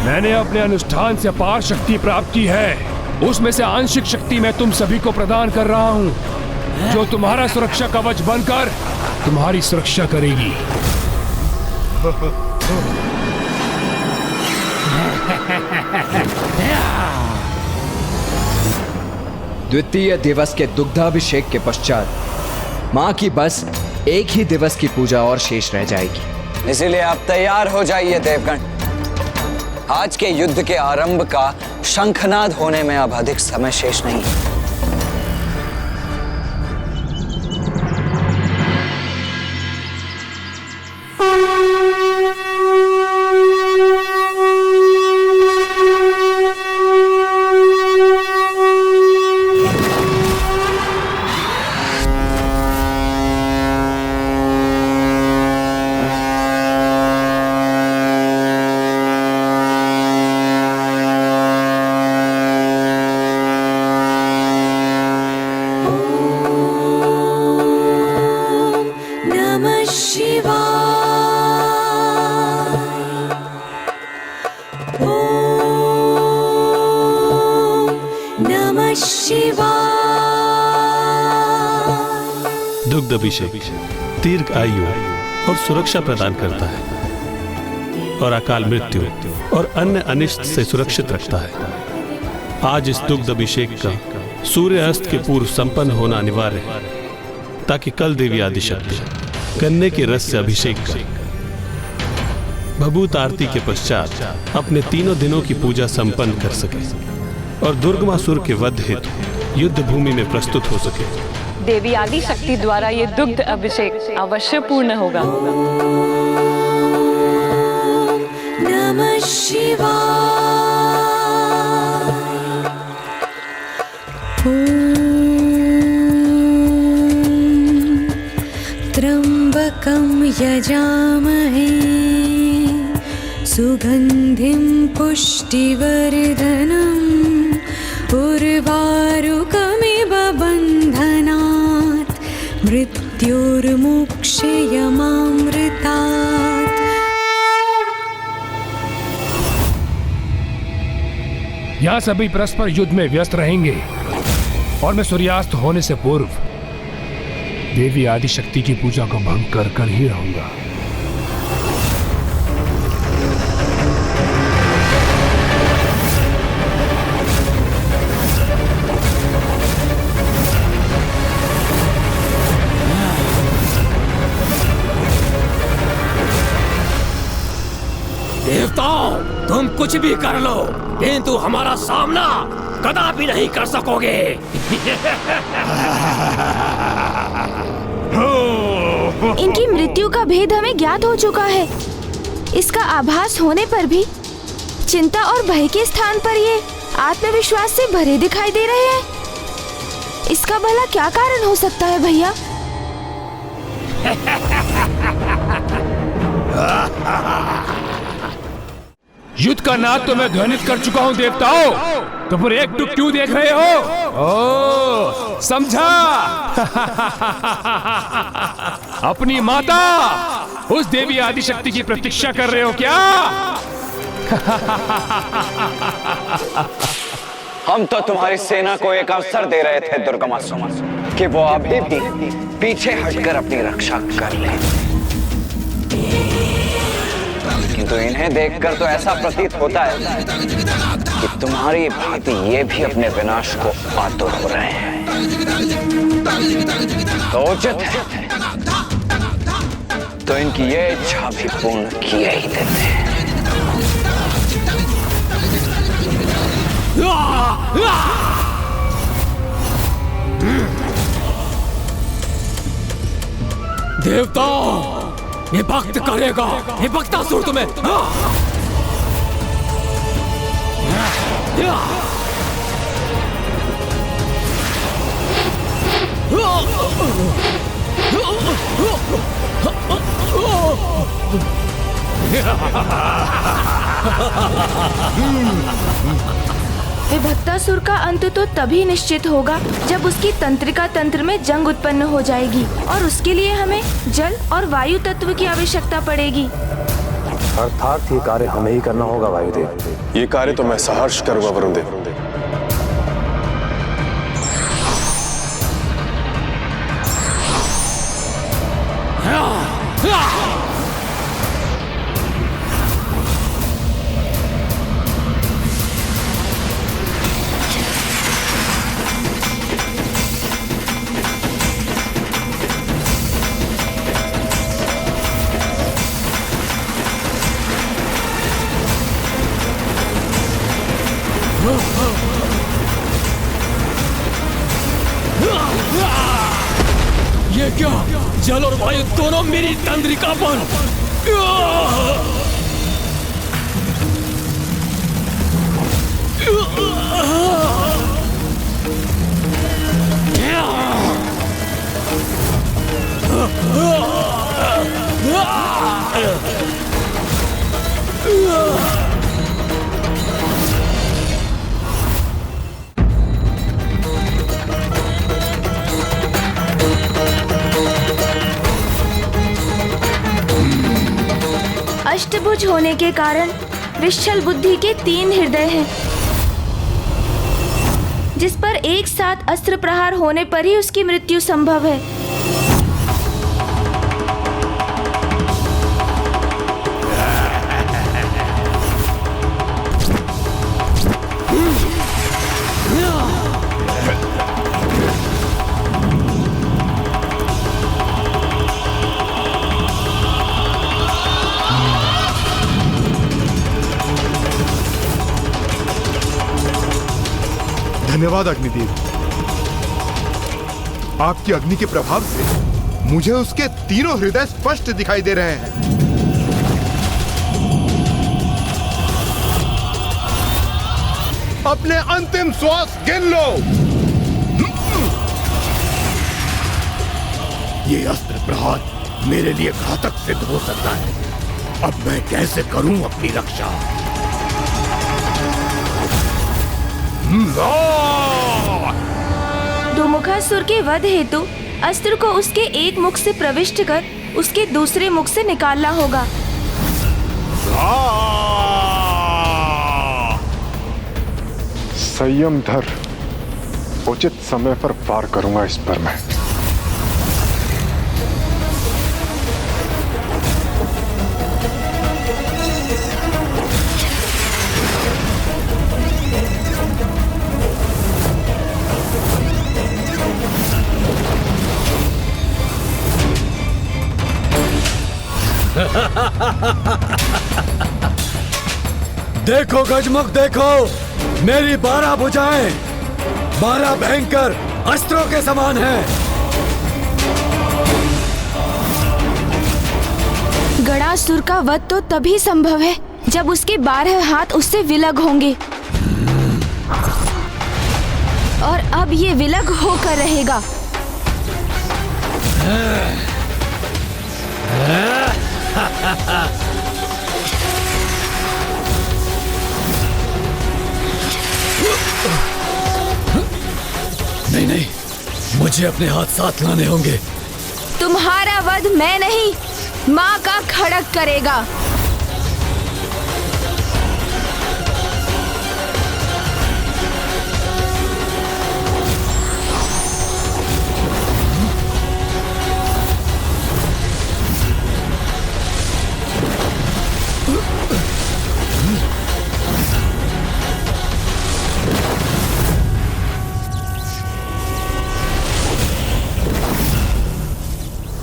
मैंने अपने अनुष्ठान से अपार शक्ति प्राप्त की है। उसमें से आंशिक शक्ति मैं तुम सभी को प्रदान कर रहा हूँ, जो तुम्हारा सुरक्षा कवच बनकर तुम्हारी सुरक्षा करेगी। द्वितीय दिवस के दुग्धाभिषेक के पश्चात माँ की बस एक ही दिवस की पूजा और शेष रह जाएगी। इसीलिए आप तैयार हो जाइए देवगण। आज के युद्ध के आरंभ का शंखनाद होने में अब अधिक समय शेष नहीं है। दुग्ध अभिषेक दीर्घ आयु और सुरक्षा प्रदान करता है और अकाल मृत्यु और अन्य अनिष्ट से सुरक्षित रखता है। आज इस दुग्ध अभिषेक का सूर्य अस्त के पूर्व संपन्न होना अनिवार्य है, ताकि कल देवी आदिशक्ति गन्ने के रस से अभिषेक कर भभूत आरती के पश्चात अपने तीनों दिनों की पूजा संपन्न कर सके और दुर्गमासुर के वध हेतु युद्ध भूमि में प्रस्तुत हो सके। देवी आदि शक्ति द्वारा ये दुग्ध अभिषेक अवश्य पूर्ण होगा। नमः शिवाय। त्र्यंबकं यजामहे सुगंधिं पुष्टिवर्धनम् उर्वारुकमिव बन्धनात् मृत्युर्मुक्षयमामृतात्। यहाँ सभी परस्पर युद्ध में व्यस्त रहेंगे और मैं सूर्यास्त होने से पूर्व देवी आदिशक्ति की पूजा को भंग कर ही रहूंगा। देवताओं, तुम कुछ भी कर लो, किंतु हमारा सामना कदापि नहीं कर सकोगे। इनकी मृत्यु का भेद हमें ज्ञात हो चुका है। इसका आभास होने पर भी चिंता और भय के स्थान पर ये आत्मविश्वास से भरे दिखाई दे रहे हैं। इसका भला क्या कारण हो सकता है भैया? युद्ध का नाद तो मैं ध्वनित कर चुका हूं देवताओं, तो फिर एक टुक क्यों देख रहे हो? ओ, समझा? अपनी माता उस देवी आदिशक्ति की प्रतीक्षा कर रहे हो क्या? हम तो तुम्हारी सेना को एक अवसर दे रहे थे दुर्गमासुर, कि वो अभी भी पीछे हटकर अपनी रक्षा कर ले, किंतु इन्हें देखकर तो ऐसा प्रतीत होता है कि तुम्हारी भांति ये भी अपने विनाश को आतुर हो रहे हैं। तो उचित है, तो इनकी ये इच्छा भी पूर्ण किए ही देते हैं। देवताओं, ये भक्त करेगा, ये भक्तासुर तुम्हें। विभक्तासुर का अंत तो तभी निश्चित होगा जब उसकी तंत्रिका तंत्र में जंग उत्पन्न हो जाएगी और उसके लिए हमें जल और वायु तत्व की आवश्यकता पड़ेगी। अर्थात ये कार्य हमें ही करना होगा वायुदेव। ये कार्य तो मैं सहर्ष करूंगा वरुणदेव। ये क्या? जल और वायु दोनों मेरी तंत्रिका पर। अष्टभुज होने के कारण विश्चल बुद्धि के 3 हृदय हैं, जिस पर एक साथ अस्त्र प्रहार होने पर ही उसकी मृत्यु संभव है। धन्यवाद अग्निदेव। आपकी अग्नि के प्रभाव से मुझे उसके 3 हृदय स्पष्ट दिखाई दे रहे हैं। अपने अंतिम श्वास गिन लो। ये अस्त्र प्रहार मेरे लिए घातक सिद्ध हो सकता है। अब मैं कैसे करूं अपनी रक्षा? दुमुखासुर के वध हेतु अस्त्र को उसके एक मुख से प्रविष्ट कर उसके दूसरे मुख से निकालना होगा। संयम धर, उचित समय पर पार करूंगा इस पर मैं। देखो गजमुख, देखो मेरी 12 भुजाएं 12 भयंकर अस्त्रों के समान हैं। गणासुर का वध तो तभी संभव है जब उसके 12 हाथ उससे विलग होंगे, और अब ये विलग होकर रहेगा। नहीं नहीं, मुझे अपने हाथ साथ लाने होंगे। तुम्हारा वध मैं नहीं, माँ का खड़ग करेगा।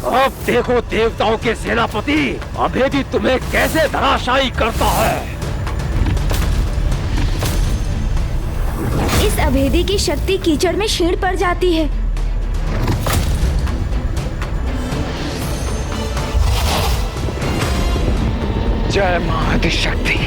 अब देखो देवताओं के सेनापति अभेदी तुम्हें कैसे धराशायी करता है। इस अभेदी की शक्ति कीचड़ में क्षीण पड़ जाती है। जय मां आदिशक्ति।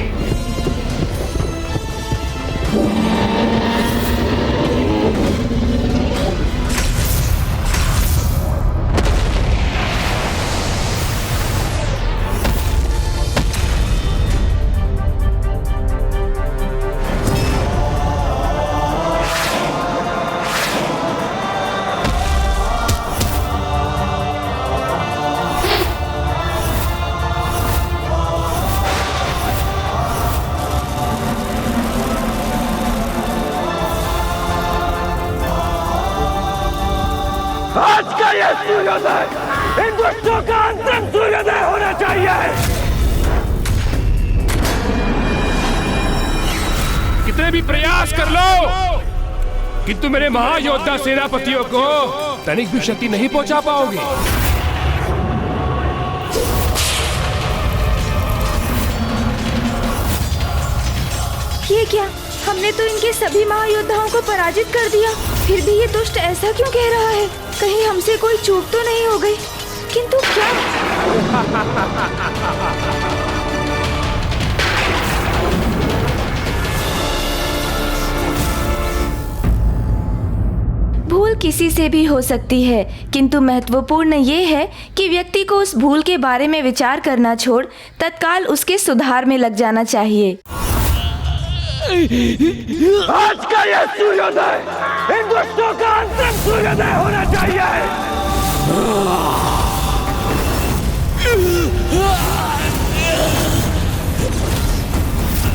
आज का यह सूर्योदय इन दुष्टों का अंतिम सूर्योदय होना चाहिए। कितने भी प्रयास कर लो, किंतु मेरे महायोद्धा सेनापतियों को तनिक भी क्षति नहीं पहुंचा पाओगे। ये क्या? हमने तो इनके सभी महायोद्धाओं को पराजित कर दिया, फिर भी ये दुष्ट ऐसा क्यों कह रहा है? कहीं हमसे कोई चूक तो नहीं हो गई? किंतु क्या? भूल किसी से भी हो सकती है, किंतु महत्वपूर्ण ये है कि व्यक्ति को उस भूल के बारे में विचार करना छोड़ तत्काल उसके सुधार में लग जाना चाहिए। आज का यह सूर्योदय इन दुष्टों का अंतिम सूर्योदय होना चाहिए।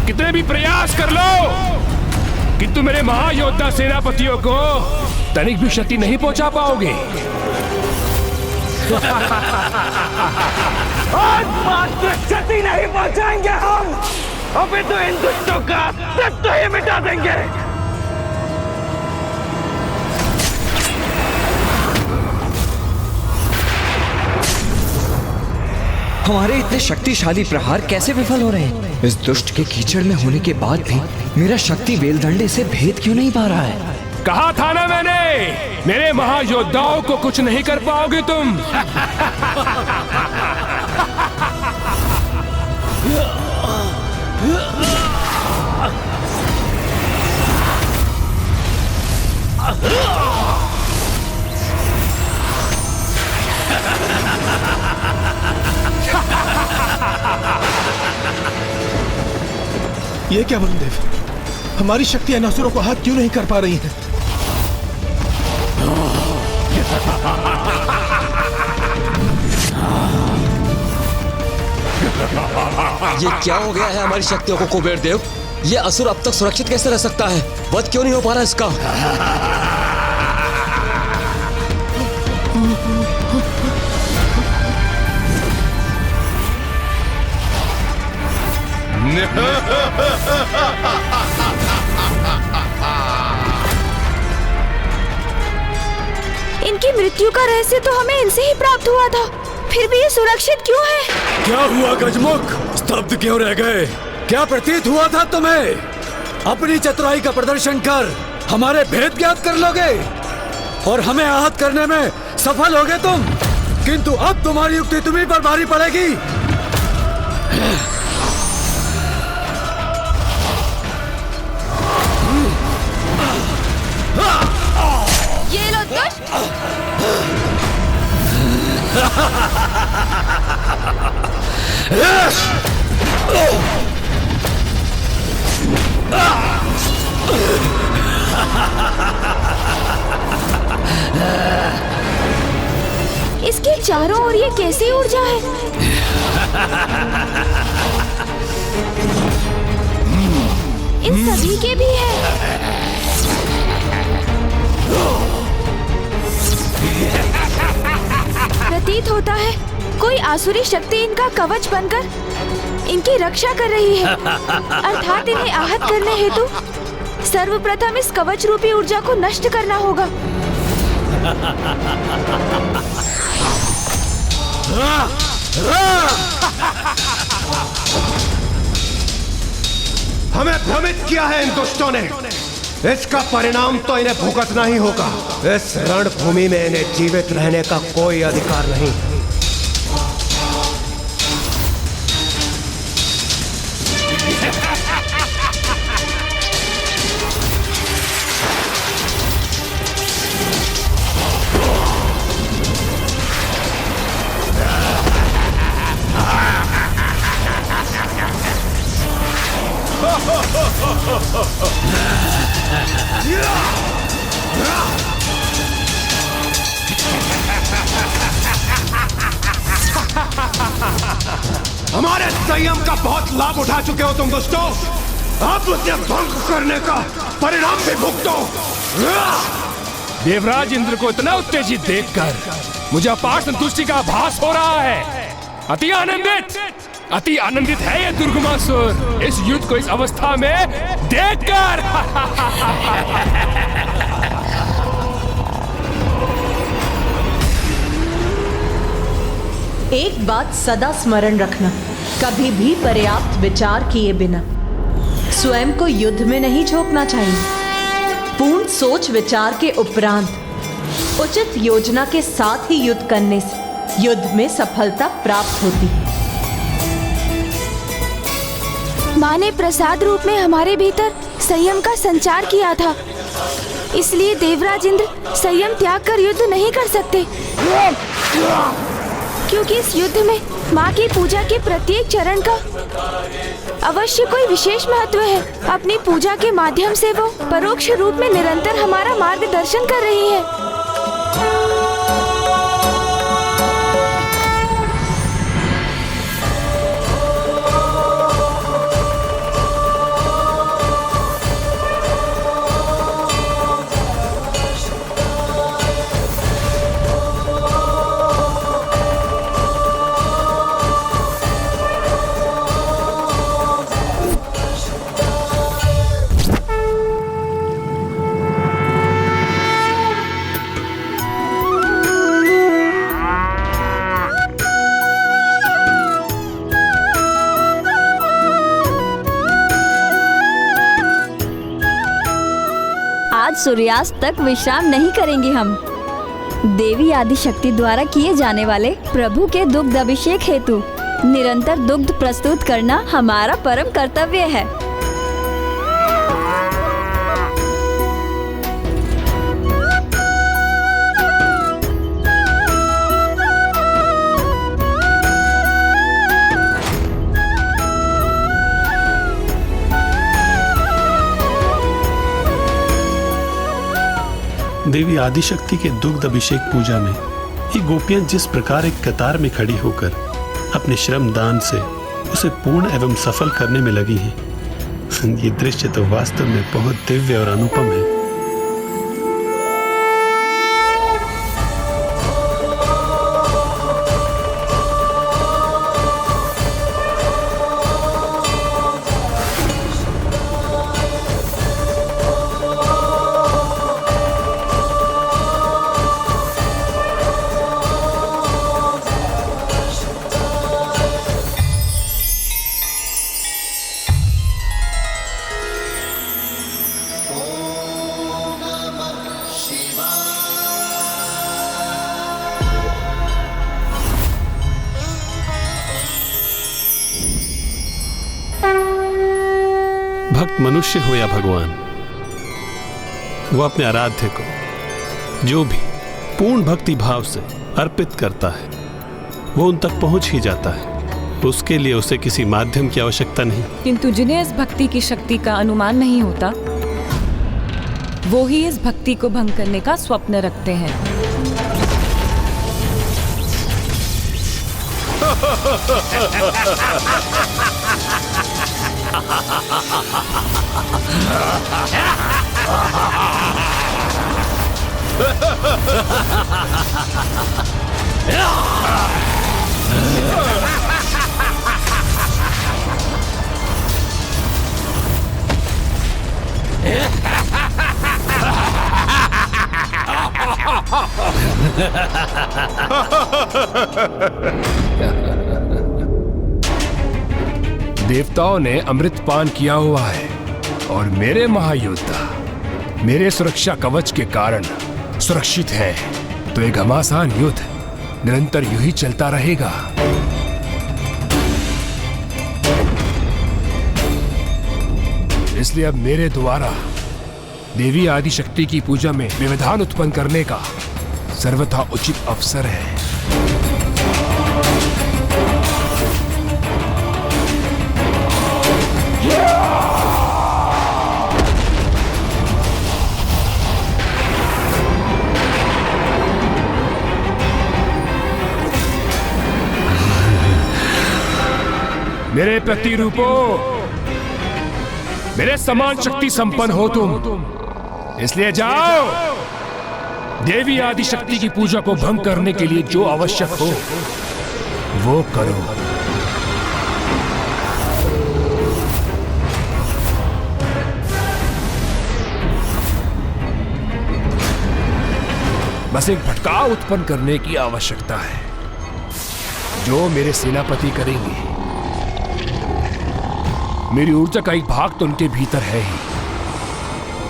कितने भी प्रयास कर लो, किंतु मेरे महायोद्धा सेनापतियों को तनिक भी क्षति नहीं पहुंचा पाओगे। आज मात्र क्षति नहीं पहुंचाएंगे हम, अभी तो इन दुष्टों का अस्तित्व ही मिटा देंगे। हमारे इतने शक्तिशाली प्रहार कैसे विफल हो रहे हैं? इस दुष्ट के कीचड़ में होने के बाद भी मेरा शक्ति वेलदंडे से भेद क्यों नहीं पा रहा है? कहा था ना मैंने, मेरे महायोद्धाओं को कुछ नहीं कर पाओगे तुम। ये क्या वरुण देव, हमारी शक्तियां असुरों को हाथ क्यों नहीं कर पा रही हैं? ये क्या हो गया है हमारी शक्तियों को कुबेर देव? ये असुर अब तक सुरक्षित कैसे रह सकता है? वध क्यों नहीं हो पा रहा इसका? इनकी मृत्यु का रहस्य तो हमें इनसे ही प्राप्त हुआ था, फिर भी ये सुरक्षित क्यों है? क्या हुआ गजमुख? स्तब्ध क्यों रह गए? क्या प्रतीत हुआ था तुम्हें? अपनी चतुराई का प्रदर्शन कर हमारे भेद ज्ञात कर लोगे और हमें आहत करने में सफल होगे तुम, किंतु अब तुम्हारी युक्ति तुम्हीं पर भारी पड़ेगी। ये लो दुष्ट! इसके चारों ओर ये कैसी ऊर्जा है? इन सभी के भी है। प्रतीत होता है कोई आसुरी शक्ति इनका कवच बनकर इनकी रक्षा कर रही है, अर्थात इन्हें आहत करने हेतु सर्वप्रथम इस कवच रूपी ऊर्जा को नष्ट करना होगा। हमें भ्रमित किया है इन दुष्टों ने, इसका परिणाम तो इन्हें भुगतना ही होगा। इस रणभूमि में इन्हें जीवित रहने का कोई अधिकार नहीं। हमारे संयम का बहुत लाभ उठा चुके हो तुम दोस्तों, अब उसे भंग करने का परिणाम भी भुगतो। देवराज इंद्र को इतना उत्तेजित देखकर मुझे अपार संतुष्टि का आभास हो रहा है। अति आनंदित है ये दुर्गमासुर इस युद्ध को इस अवस्था में देखकर। एक बात सदा स्मरण रखना, कभी भी पर्याप्त विचार किए बिना स्वयं को युद्ध में नहीं झोंकना चाहिए। पूर्ण सोच विचार के उपरांत उचित योजना के साथ ही युद्ध करने से युद्ध में सफलता प्राप्त होती है। माँ ने प्रसाद रूप में हमारे भीतर संयम का संचार किया था, इसलिए देवराज इंद्र संयम त्याग कर युद्ध नहीं कर सकते, क्योंकि इस युद्ध में माँ की पूजा के प्रत्येक चरण का अवश्य कोई विशेष महत्व है। अपनी पूजा के माध्यम से वो परोक्ष रूप में निरंतर हमारा मार्गदर्शन कर रही है। सूर्यास्त तक विश्राम नहीं करेंगे हम। देवी आदिशक्ति द्वारा किए जाने वाले प्रभु के दुग्ध अभिषेक हेतु निरंतर दुग्ध प्रस्तुत करना हमारा परम कर्तव्य है। देवी आदिशक्ति के दुग्ध अभिषेक पूजा में ये गोपियां जिस प्रकार एक कतार में खड़ी होकर अपने श्रम दान से उसे पूर्ण एवं सफल करने में लगी हैं, ये दृश्य तो वास्तव में बहुत दिव्य और अनुपम है। भक्त मनुष्य हो या भगवान, वो अपने आराध्य को जो भी पूर्ण भक्ति भाव से अर्पित करता है वो उन तक पहुंच ही जाता है। उसके लिए उसे किसी माध्यम की आवश्यकता नहीं। किंतु जिन्हें इस भक्ति की शक्ति का अनुमान नहीं होता वो ही इस भक्ति को भंग करने का स्वप्न रखते हैं। देवताओं ने अमृत पान किया हुआ है और मेरे महायोद्धा मेरे सुरक्षा कवच के कारण सुरक्षित है, तो एक घमासान युद्ध निरंतर यूं ही चलता रहेगा। इसलिए अब मेरे द्वारा देवी आदिशक्ति की पूजा में व्यवधान उत्पन्न करने का सर्वथा उचित अवसर है। मेरे प्रतिरूपो, मेरे समान शक्ति संपन्न हो तुम, इसलिए जाओ देवी आदिशक्ति की पूजा को भंग करने के लिए जो आवश्यक हो वो करो। बस एक भटकाव उत्पन्न करने की आवश्यकता है, जो मेरे सेनापति करेंगे। मेरी ऊर्जा का एक भाग तो उनके भीतर है ही,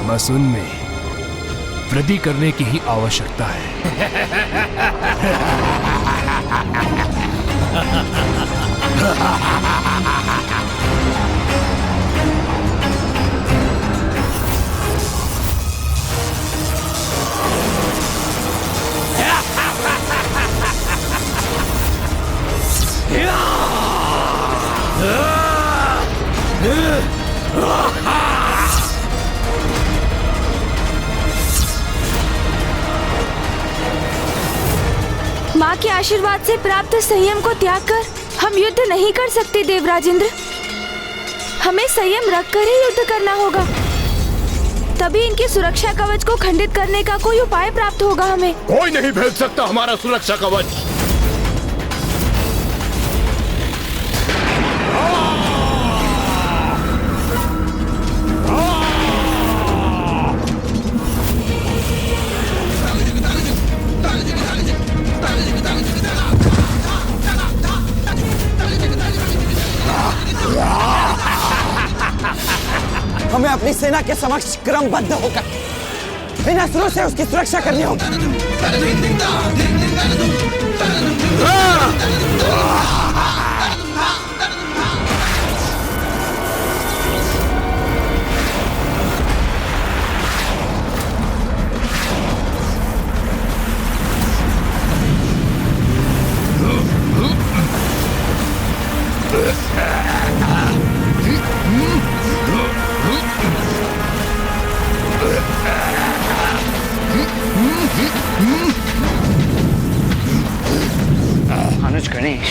बस उनमें वृद्धि करने की ही आवश्यकता है। माँ के आशीर्वाद से प्राप्त संयम को त्याग कर हम युद्ध नहीं कर सकते देवराजेंद्र। हमें संयम रखकर ही युद्ध करना होगा, तभी इनके सुरक्षा कवच को खंडित करने का कोई उपाय प्राप्त होगा हमें। कोई नहीं भेद सकता हमारा सुरक्षा कवच। हमें अपनी सेना के समक्ष क्रमबद्ध होकर बिना शुरू से उसकी सुरक्षा करनी होगी। अनुज गणेश,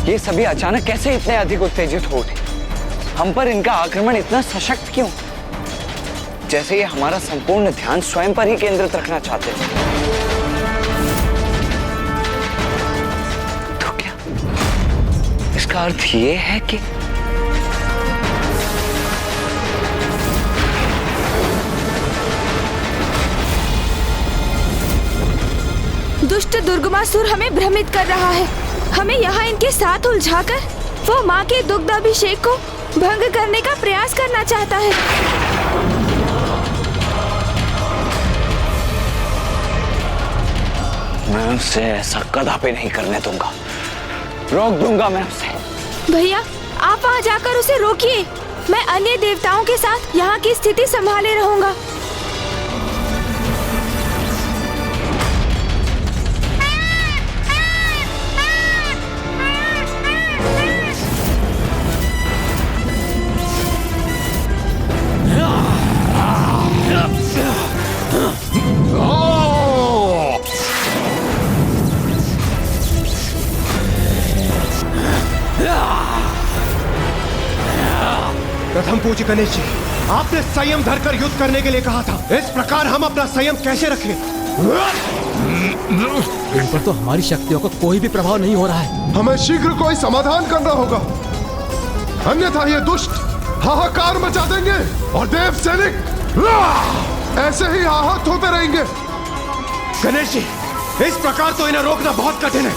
ये सभी अचानक कैसे इतने अधिक उत्तेजित हो उठे? हम पर इनका आक्रमण इतना सशक्त क्यों? जैसे ये हमारा संपूर्ण ध्यान स्वयं पर ही केंद्रित रखना चाहते थे। तो क्या इसका अर्थ ये है कि दुष्ट दुर्गमासुर हमें भ्रमित कर रहा है। हमें यहाँ इनके साथ उलझाकर वो माँ के दुग्ध अभिषेक को भंग करने का प्रयास करना चाहता है। मैं उसे ऐसा कदापि नहीं करने दूंगा। रोक दूंगा मैं उसे। भैया, आप वहाँ जाकर उसे रोकिए। मैं अन्य देवताओं के साथ यहाँ की स्थिति संभाले रहूंगा। प्रथम पूज्य गणेश जी, आपने संयम धरकर युद्ध करने के लिए कहा था। इस प्रकार हम अपना संयम कैसे रखें? इन पर तो हमारी शक्तियों का कोई भी प्रभाव नहीं हो रहा है। हमें शीघ्र कोई समाधान करना होगा, अन्यथा ये दुष्ट हाहाकार मचा देंगे और देव सैनिक ऐसे ही आहत होते रहेंगे। गणेश जी, इस प्रकार तो इन्हें रोकना बहुत कठिन है।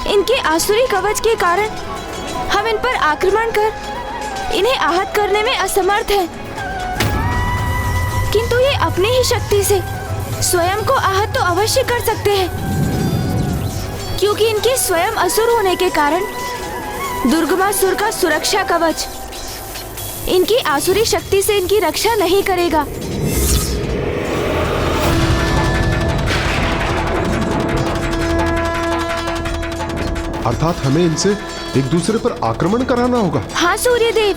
इनके आसुरी कवच के कारण हम इन पर आक्रमण कर इन्हें आहत करने में असमर्थ हैं। किंतु ये अपनी ही शक्ति से स्वयं को आहत तो अवश्य कर सकते हैं, क्योंकि इनके स्वयं असुर होने के कारण दुर्गमासुर का सुरक्षा कवच इनकी आसुरी शक्ति से इनकी रक्षा नहीं करेगा। अर्थात हमें इनसे एक दूसरे पर आक्रमण कराना होगा। हाँ सूर्यदेव,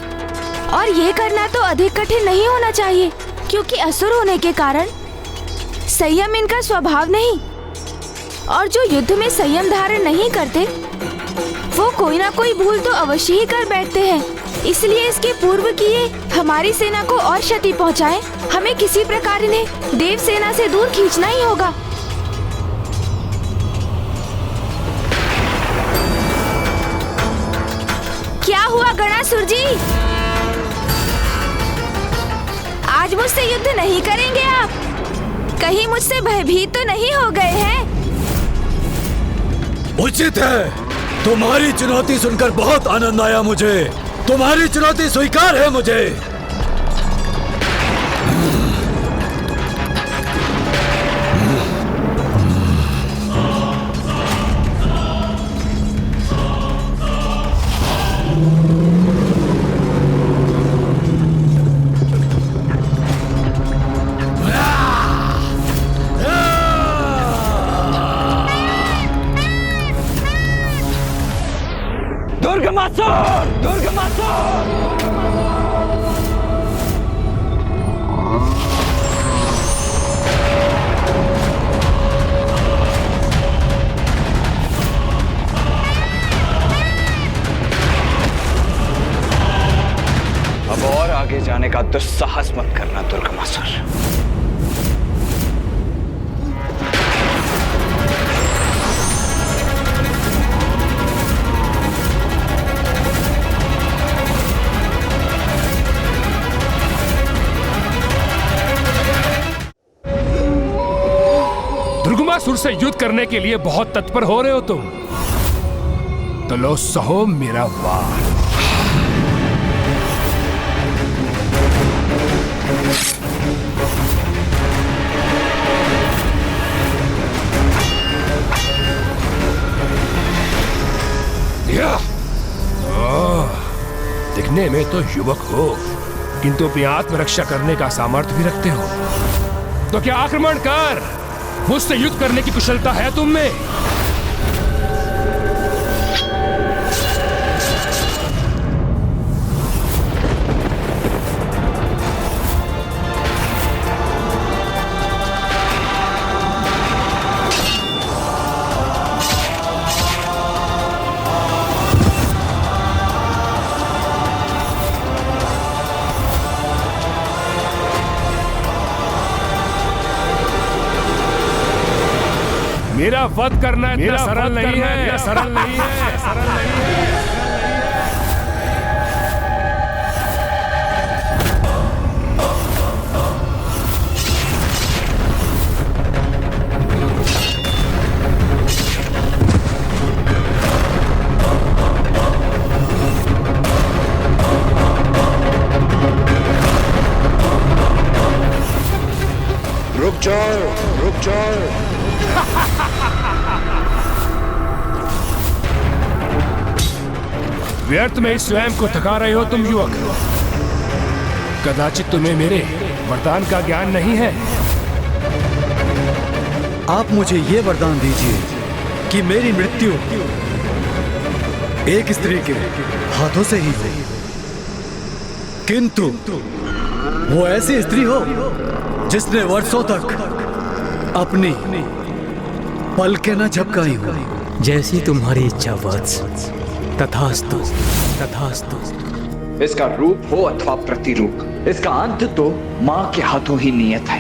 और ये करना तो अधिक कठिन नहीं होना चाहिए, क्योंकि असुर होने के कारण संयम इनका स्वभाव नहीं, और जो युद्ध में संयम धारण नहीं करते वो कोई ना कोई भूल तो अवश्य ही कर बैठते हैं, इसलिए इसके पूर्व कि ये हमारी सेना को और क्षति पहुंचाए, हमें किसी प्रकार इन्हें देव सेना से दूर खींचना ही होगा। क्या हुआ गणासुर जी? आज मुझसे युद्ध नहीं करेंगे आप? कहीं मुझसे भयभीत तो नहीं हो गए हैं? उचित है। तुम्हारी चुनौती सुनकर बहुत आनंद आया मुझे। तुम्हारी चुनौती स्वीकार है मुझे। अब और आगे जाने का दुस्साहस मत करना दुर्गमासुर। दुर्गमासुर से युद्ध करने के लिए बहुत तत्पर हो रहे हो तुम, तो लो सहो मेरा वार। दिखने में तो युवक हो, किंतु अपनी आत्मरक्षा करने का सामर्थ्य भी रखते हो, तो क्या आक्रमण कर। मुझसे युद्ध करने की कुशलता है तुम में? मेरा वध करना इतना सरल नहीं है, सरल नहीं है, सरल नहीं है। रुक जाओ, रुक जाओ। व्यर्थ में ही स्वयं को थका रहे हो तुम युवक। कदाचित तुम्हें मेरे वरदान का ज्ञान नहीं है। आप मुझे ये वरदान दीजिए कि मेरी मृत्यु एक स्त्री के हाथों से ही हो, किंतु वो ऐसी स्त्री हो जिसने वर्षों तक अपनी पलकें न झपकाई हो। जैसी तुम्हारी इच्छा वत्स। तथास्तु, तथास्तु। इसका रूप हो अथवा प्रतिरूप, इसका अंत तो मां के हाथों ही नियत है।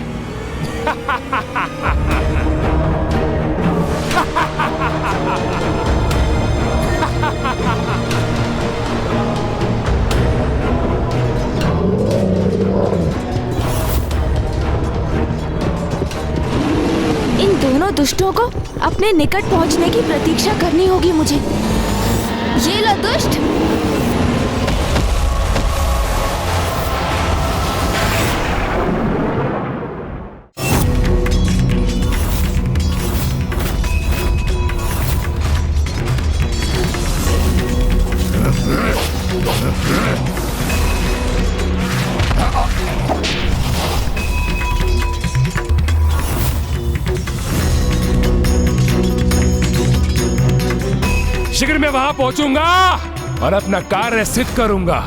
इन दोनों दुष्टों को अपने निकट पहुंचने की प्रतीक्षा करनी होगी मुझे। ये लो दुष्ट। शीघ्र मैं वहां पहुंचूंगा और अपना कार्य सिद्ध करूंगा।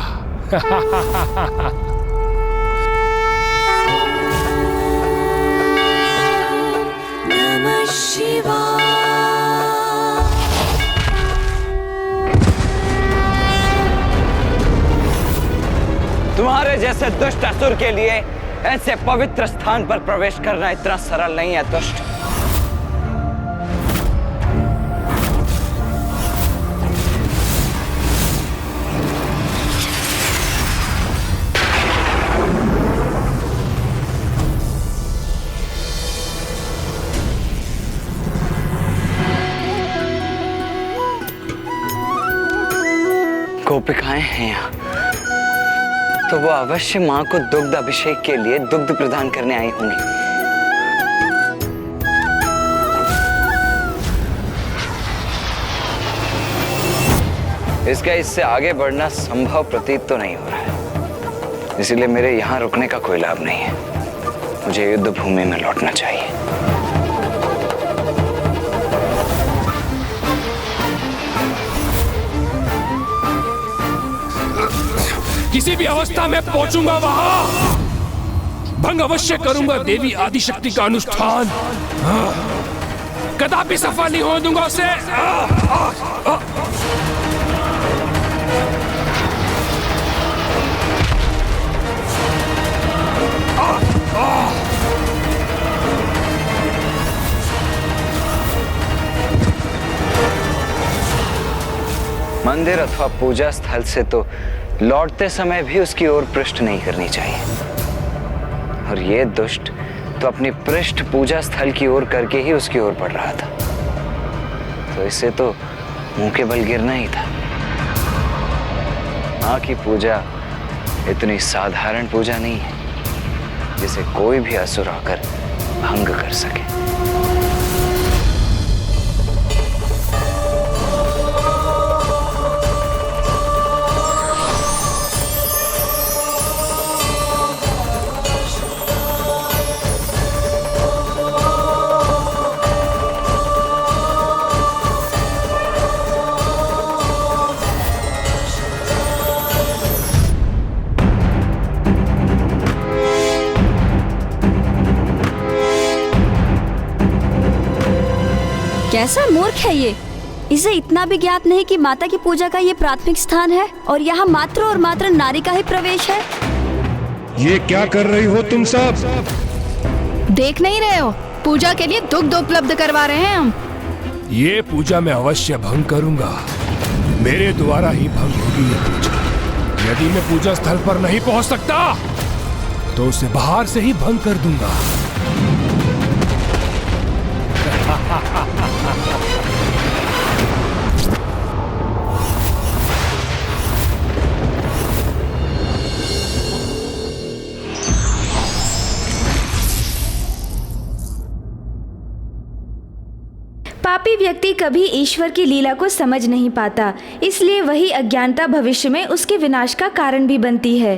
नमः शिवाय। तुम्हारे जैसे दुष्ट असुर के लिए ऐसे पवित्र स्थान पर प्रवेश करना इतना सरल नहीं है दुष्ट। गोपिकाएं हैं यहाँ, तो वो अवश्य माँ को दुग्ध अभिषेक के लिए दुग्ध प्रदान करने आई होंगी। इसका इससे आगे बढ़ना संभव प्रतीत तो नहीं हो रहा है, इसीलिए मेरे यहाँ रुकने का कोई लाभ नहीं है। मुझे युद्ध भूमि में लौटना चाहिए। किसी भी अवस्था में पहुंचूंगा वहां, भंग अवश्य करूंगा देवी आदिशक्ति का अनुष्ठान। कदापि सफल नहीं हो दूंगा उसे। मंदिर अथवा पूजा स्थल से तो लौटते समय भी उसकी ओर पृष्ठ नहीं करनी चाहिए, और ये दुष्ट तो अपनी पृष्ठ पूजा स्थल की ओर करके ही उसकी ओर बढ़ रहा था, तो इसे तो मुंह के बल गिरना ही था। मां की पूजा इतनी साधारण पूजा नहीं है जिसे कोई भी असुर आकर भंग कर सके। कैसा मूर्ख है ये, इसे इतना भी ज्ञात नहीं कि माता की पूजा का ये प्राथमिक स्थान है और यहाँ मात्र और मात्र नारी का ही प्रवेश है। ये क्या कर रही हो तुम सब? देख नहीं रहे हो, पूजा के लिए दुग्ध उपलब्ध करवा रहे हैं हम। ये पूजा मैं अवश्य भंग करूंगा, मेरे द्वारा ही भंग होगी ये पूजा। यदि मैं पूजा स्थल पर नहीं पहुंच सकता तो उसे बाहर से ही भंग कर दूंगा। पापी व्यक्ति कभी ईश्वर की लीला को समझ नहीं पाता, इसलिए वही अज्ञानता भविष्य में उसके विनाश का कारण भी बनती है।